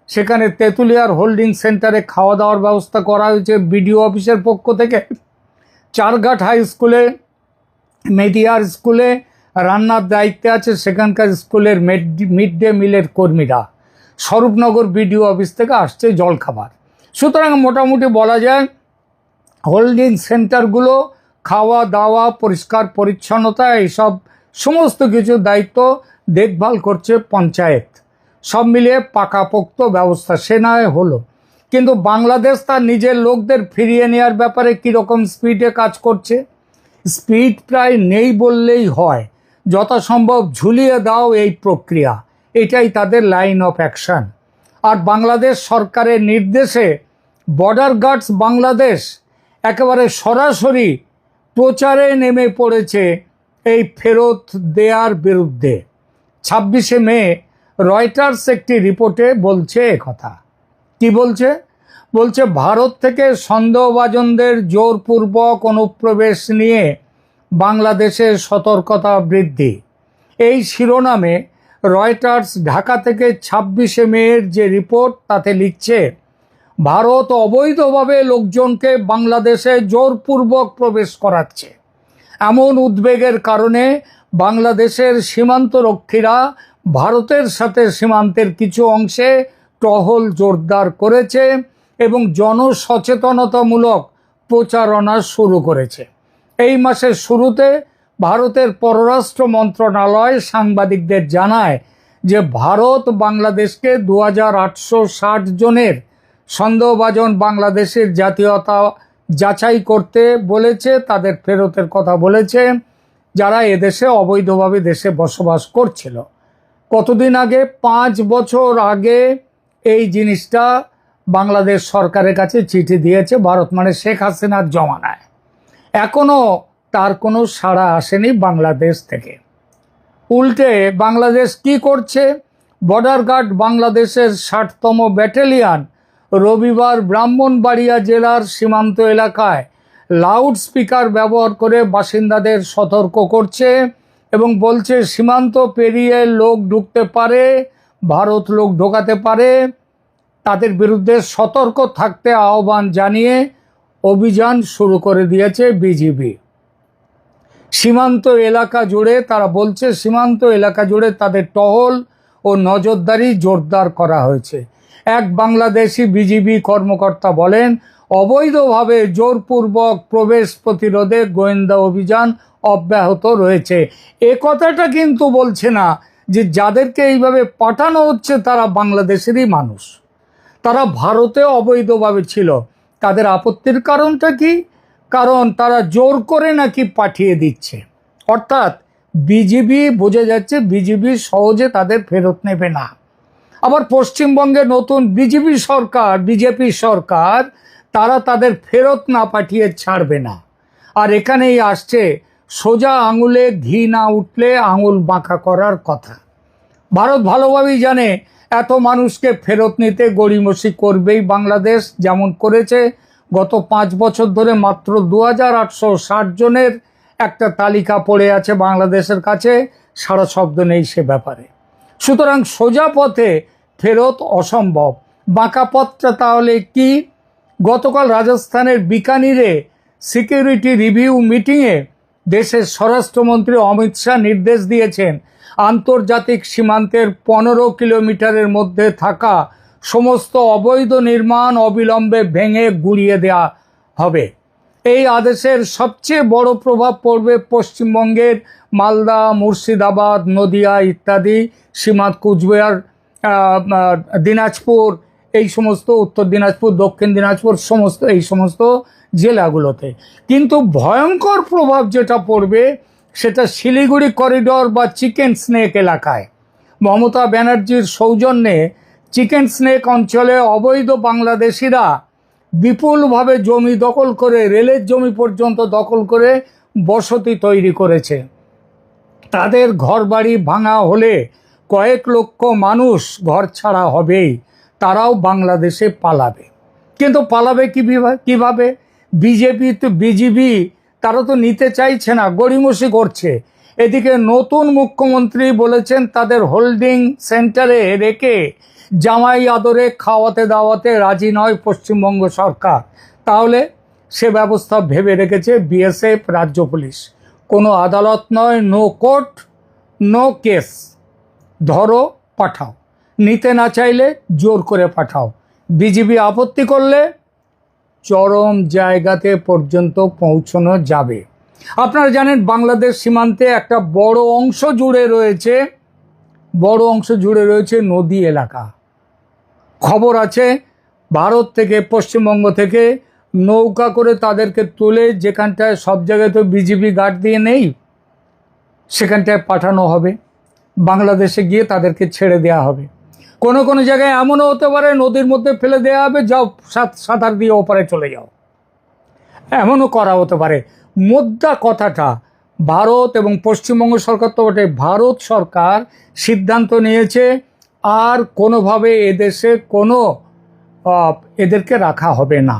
Speaker 5: সেখানে তেঁতুলিয়ার হোল্ডিং সেন্টারে খাওয়া দাওয়ার ব্যবস্থা করা হয়েছে বিডিও অফিসের পক্ষ থেকে। চারঘাট হাই স্কুলে, মেডিয়ার স্কুলে রান্নার দায়িত্বে আছে সেখানকার স্কুলের মিড ডে মিলের কর্মীরা। স্বরূপনগর বিডিও অফিস থেকে আসছে জলখাবার। সুতরাং মোটামুটি বলা যায় হোল্ডিং সেন্টারগুলো খাওয়া দাওয়া, পরিষ্কার পরিচ্ছন্নতা, এইসব সমস্ত কিছু দায়িত্ব দেখভাল করছে পঞ্চায়েত। সব মিলিয়ে পাকাপোক্ত ব্যবস্থা। সে নয় হলো, কিন্তু বাংলাদেশ তার নিজের লোকদের ফিরিয়ে নেওয়ার ব্যাপারে কীরকম স্পিডে কাজ করছে? স্পিড প্রায় নেই বললেই হয়। যথাসম্ভব ঝুলিয়ে দাও এই প্রক্রিয়া, এটাই তাদের লাইন অফ অ্যাকশন। আর বাংলাদেশ সরকারের নির্দেশে বর্ডার গার্ডস বাংলাদেশ একেবারে সরাসরি প্রচারে নেমে পড়েছে এই ফেরত দেওয়ার বিরুদ্ধে। 26শে মে রয়টার্স একটি রিপোর্টে বলছে একথা। কি বলছে? বলছে ভারত থেকে সন্দেহভাজনদের জোরপূর্বক অনুপ্রবেশ নিয়ে বাংলাদেশের সতর্কতা বৃদ্ধি। এই শিরোনামে রয়টার্স ঢাকা থেকে 26শে মের যে রিপোর্ট, তাতে লিখছে ভারত অবৈধভাবে লোকজনকে বাংলাদেশে জোরপূর্বক প্রবেশ করাচ্ছে। এমন উদ্বেগের কারণে বাংলাদেশের সীমান্তরক্ষীরা ভারতের সাথে সীমান্তের কিছু অংশে টহল জোরদার করেছে এবং জনসচেতনতামূলক প্রচারণা শুরু করেছে। এই মাসের শুরুতে ভারতের পররাষ্ট্র মন্ত্রণালয় সাংবাদিকদের জানায় যে ভারত বাংলাদেশকে 2860 জনের সন্দেহভাজন বাংলাদেশের জাতীয়তা যাচাই করতে বলেছে, তাদের ফেরতের কথা বলেছে, যারা এদেশে অবৈধভাবে দেশে বসবাস করছিল। কতদিন আগে, 5 বছর আগে এই জিনিসটা বাংলাদেশ সরকারের কাছে চিঠি দিয়েছে ভারত, মানে শেখ হাসিনার জমানায়। এখনো তার কোনো সাড়া আসেনি বাংলাদেশ থেকে। উল্টে বাংলাদেশ কি করছে? বর্ডার গার্ড বাংলাদেশের 60তম ব্যাটালিয়ন রবিবার ব্রাহ্মণবাড়িয়া জেলার সীমান্ত এলাকায় লাউড স্পিকার ব্যবহার করে বাসিন্দাদের সতর্ক করছে এবং বলছে সীমান্ত পেরিয়ে লোক ঢুকতে পারে, ভারত লোক ঢোকাতে পারে, তাদের বিরুদ্ধে সতর্ক থাকতে আহ্বান জানিয়ে অভিযান শুরু করে দিয়েছে বিজিবি। সীমান্ত এলাকা জুড়ে তারা বলছে, সীমান্ত এলাকা জুড়ে তাদের টহল ও নজরদারি জোরদার করা হয়েছে। এক বাংলাদেশি বিজিবি কর্মকর্তা বলেন, অবৈধভাবে জোরপূর্বক প্রবেশ প্রতিরোধে গোয়েন্দা অভিযান অব্যাহত রয়েছে। এ কথাটা কিন্তু বলছে না যে যাদেরকে এইভাবে পাঠানো হচ্ছে তারা বাংলাদেশেরই মানুষ, তারা ভারতে অবৈধভাবে ছিল। তাদের আপত্তির কারণটা কি? কারণ তারা জোর করে নাকি পাঠিয়ে দিচ্ছে। অর্থাৎ বিজিবি, বোঝা যাচ্ছে বিজিবি সহজে তাদের ফেরত নেবে না। আবার পশ্চিমবঙ্গে নতুন বিজেপি সরকার তারা তাদের ফেরত না পাঠিয়ে ছাড়বে না। আর এখানেই আসছে সোজা আঙুলে ঘি না উঠলে আঙুল বাঁকা করার কথা। ভারত ভালোভাবেই জানে এত মানুষকে ফেরত নিতে গড়িমসি করবেই বাংলাদেশ, যেমন করেছে গত 5 বছর ধরে। মাত্র 2860 জনের একটা তালিকা পড়ে আছে বাংলাদেশের কাছে, সারা শব্দ নেই সে ব্যাপারে। সুতরাং সোজা পথে ফেরত অসম্ভব। বাঁকা পথটা তাহলে কি? গতকাল রাজস্থানের বিকানিরে সিকিউরিটি রিভিউ মিটিংয়ে দেশের স্বরাষ্ট্রমন্ত্রী অমিত শাহ নির্দেশ দিয়েছেন, আন্তর্জাতিক সীমান্তের 15 কিলোমিটারের মধ্যে থাকা সমস্ত অবৈধ নির্মাণ অবিলম্বে ভেঙে গুঁড়িয়ে দেওয়া হবে। এই আদেশের সবচেয়ে বড় প্রভাব পড়বে পশ্চিমবঙ্গের মালদা, মুর্শিদাবাদ, নদিয়া ইত্যাদি সীমান্ত, কুচবিহার, দিনাজপুর, এই সমস্ত, উত্তর দিনাজপুর, দক্ষিণ দিনাজপুর, এই সমস্ত জেলাগুলোতে। কিন্তু ভয়ঙ্কর প্রভাব যেটা পড়বে সেটা শিলিগুড়ি করিডোর বা চিকেন স্নেক এলাকায়। মমতা ব্যানার্জির সৌজন্যে চিকেন স্নেক অঞ্চলে অবৈধ বাংলাদেশিরা বিপুলভাবে জমি দখল করে, রেলের জমি পর্যন্ত দখল করে বসতি তৈরি করেছে। তাদের ঘরবাড়ি ভাঙা হলে কয়েক লক্ষ মানুষ ঘর ছাড়া হবেই, তারাও বাংলাদেশে পালাবে। কিন্তু পালাবে কিভাবে? বিজিবি তারা তো নিতে চাইছে না, গড়িমসি করছে। এদিকে নতুন মুখ্যমন্ত্রী বলেছেন তাদের হোল্ডিং সেন্টারে রেখে জামাই আদরে খাওয়াতে দাওয়াতে রাজি নয় পশ্চিমবঙ্গ সরকার। তাহলে সে ব্যবস্থা ভেবে রেখেছে বিএসএফ, রাজ্য পুলিশ। কোনো আদালত নয়, নো কোর্ট নো কেস, ধরো পাঠাও, নিতে না চাইলে জোর করে পাঠাও। বিজিবি আপত্তি করলে চরম জায়গাতে পর্যন্ত পৌঁছানো যাবে। আপনারা জানেন বাংলাদেশ সীমান্তে একটা বড় অংশ জুড়ে রয়েছে নদী এলাকা। খবর আছে ভারত থেকে, পশ্চিমবঙ্গ থেকে নৌকা করে তাদেরকে তুলে, যেখানটায় সব জায়গায় তো বিজিবি গার্ড দিয়ে নেই, সেখানটায় পাঠানো হবে, বাংলাদেশে গিয়ে তাদেরকে ছেড়ে দেওয়া হবে। কোনো কোনো জায়গায় এমনও হতে পারে নদীর মধ্যে ফেলে দেওয়া হবে, যাও সাঁতার দিয়ে ওপারে চলে যাও, এমনও করা হতে পারে। মোদ্দা কথাটা, ভারত এবং পশ্চিমবঙ্গ সরকার তো বটে, ভারত সরকার সিদ্ধান্ত নিয়েছে আর কোনোভাবে এদেশে এদেরকে রাখা হবে না,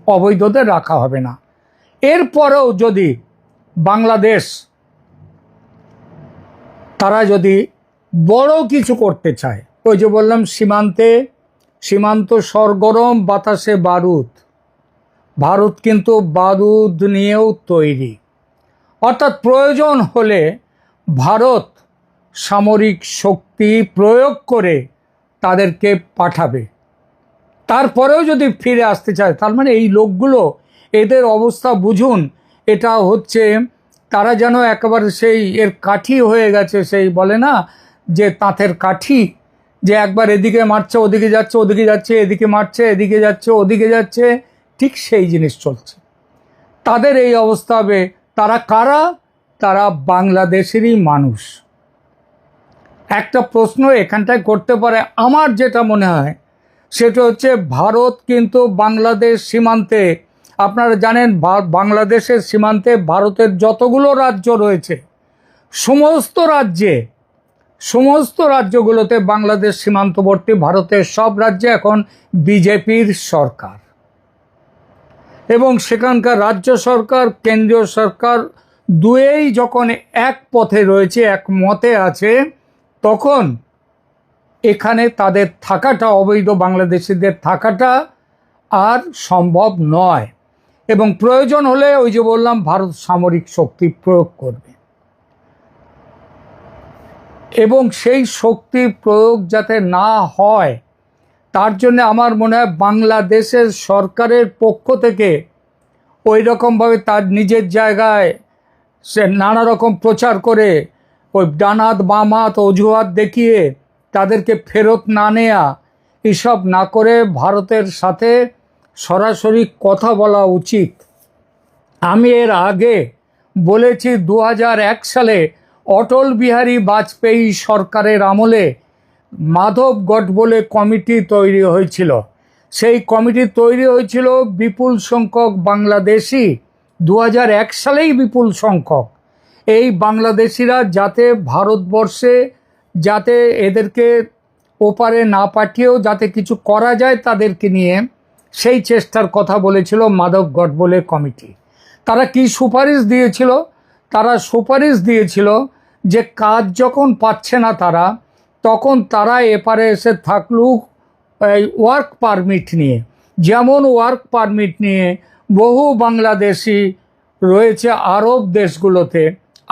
Speaker 5: অবৈধদের রাখা হবে না। এরপরেও যদি বাংলাদেশ তারা যদি বড় কিছু করতে চায়, ওই যে বললাম সীমান্ত সরগরম, বাতাসে বারুদ। ভারত কিন্তু বারুদ নিয়েও তৈরি। অর্থাৎ প্রয়োজন হলে ভারত সামরিক শক্তি প্রয়োগ করে তাদেরকে পাঠাবে। তারপরেও যদি ফিরে আসতে চায়, তার মানে এই লোকগুলো, এদের অবস্থা বুঝুন। এটা হচ্ছে তারা যেন একেবারে সেই এর কাঠি হয়ে গেছে, সেই বলে না যে তাঁতের কাঠি, যে একবার এদিকে মারছে ওদিকে যাচ্ছে, ওদিকে যাচ্ছে এদিকে মারছে, এদিকে যাচ্ছে ওদিকে যাচ্ছে, ঠিক সেই জিনিস চলছে। তাদের এই অবস্থা হবে। তারা কারা? তারা বাংলাদেশেরই মানুষ। একটা প্রশ্ন এখানটায় করতে পারে, আমার যেটা মনে হয় সেটা হচ্ছে, ভারত কিন্তু বাংলাদেশ সীমান্তে, আপনারা জানেন বাংলাদেশের সীমান্তে ভারতের যতগুলো রাজ্য রয়েছে সমস্ত রাজ্যগুলোতে বাংলাদেশ সীমান্তবর্তী ভারতের সব রাজ্যে এখন বিজেপির সরকার, এবং সেখানকার রাজ্য সরকার কেন্দ্রীয় সরকার দুয়েই যখন এক পথে রয়েছে, এক মতে আছে, তখন এখানে তাদের থাকাটা, অবৈধ বাংলাদেশিদের থাকাটা আর সম্ভব নয়। এবং প্রয়োজন হলে ওই যে বললাম, ভারত সামরিক শক্তি প্রয়োগ করবে, এবং সেই শক্তি প্রয়োগ যাতে না হয় তার জন্য আমার মনে হয় বাংলাদেশের সরকারের পক্ষ থেকে ওই রকমভাবে তার নিজের জায়গায় সে নানা রকম প্রচার করে, ওই ডান হাত বাম হাত অজুহাত দেখিয়ে তাদেরকে ফেরত না নেয়া, এসব না করে ভারতের সাথে সরাসরি কথা বলা উচিত। আমি এর আগে বলেছি 2001 সালে অটল বিহারী বাজপেয়ী সরকারের আমলে মাধবগড় বলে কমিটি তৈরি হয়েছিল। সেই কমিটি তৈরি হয়েছিল বিপুল সংখ্যক বাংলাদেশি, 2001 সালেই বিপুল সংখ্যক এই বাংলাদেশিরা যাতে ভারতবর্ষে, যাতে এদেরকে ওপারে না পাঠিয়েও যাতে কিছু করা যায় তাদেরকে নিয়ে, সেই চেষ্টার কথা বলেছিল মাধবগড় বলে কমিটি। তারা কি সুপারিশ দিয়েছিল? তারা সুপারিশ দিয়েছিল যে কাজ যখন পাচ্ছে না তারা, তখন তারা এপারে এসে থাকলুক এই ওয়ার্ক পারমিট নিয়ে। যেমন ওয়ার্ক পারমিট নিয়ে বহু বাংলাদেশি রয়েছে আরব দেশগুলোতে,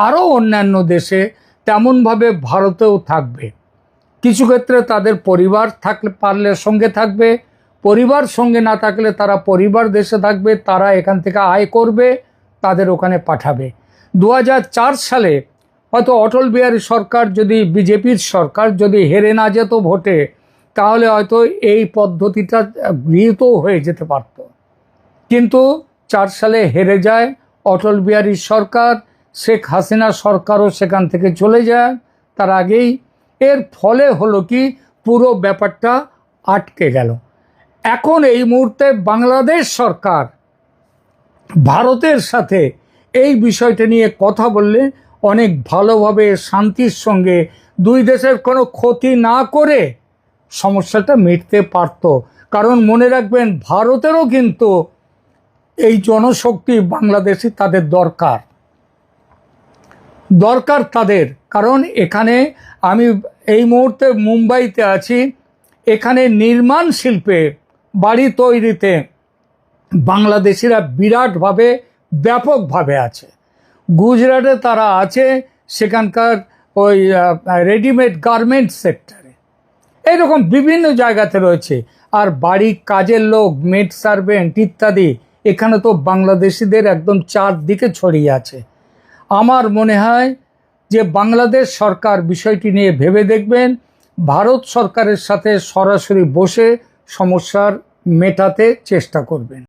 Speaker 5: আরও অন্যান্য দেশে, তেমনভাবে ভারতেও থাকবে। কিছু ক্ষেত্রে তাদের পরিবার থাকলে পারলে সঙ্গে থাকবে, পরিবার সঙ্গে না থাকলে তারা পরিবার দেশে থাকবে, তারা এখান থেকে আয় করবে, তাদের ওখানে পাঠাবে। 2004 সালে হয়তো অটল বিহারী সরকার, যদি বিজেপির সরকার যদি হেরে না যেত ভোটে, তাহলে হয়তো এই পদ্ধতিটা গৃহীত হয়ে যেতে পারত। কিন্তু 4 সালে হেরে যায় অটল বিহারী সরকার, শেখ হাসিনা সরকারও সেখান থেকে চলে যায় তার আগেই। এর ফলে হলো কি, পুরো ব্যাপারটা আটকে গেল। এখন এই মুহূর্তে বাংলাদেশ সরকার ভারতের সাথে এই বিষয়টা নিয়ে কথা বললে অনেক ভালোভাবে শান্তির সঙ্গে, দুই দেশের কোনো ক্ষতি না করে সমস্যাটা মিটতে পারত। কারণ মনে রাখবেন, ভারতেরও কিন্তু এই জনশক্তি বাংলাদেশি তাদের দরকার তাদের। কারণ এখানে আমি এই মুহূর্তে মুম্বাইতে আছি, এখানে নির্মাণ শিল্পে, বাড়ি তৈরিতে বাংলাদেশিরা বিরাটভাবে, ব্যাপকভাবে আছে। গুজরাটে তারা আছে, সেখানকার ওই রেডিমেড গার্মেন্টস সেক্টরে, এইরকম বিভিন্ন জায়গাতে রয়েছে। আর বাড়ি কাজের লোক, মেড সার্ভেন্ট ইত্যাদি, এখানে তো বাংলাদেশিদের একদম চারদিকে ছড়িয়ে আছে। আমার মনে হয় যে বাংলাদেশ সরকার বিষয়টি নিয়ে ভেবে দেখবেন, ভারত সরকারের সাথে সরাসরি বসে সমস্যার মেটাতে চেষ্টা করবেন।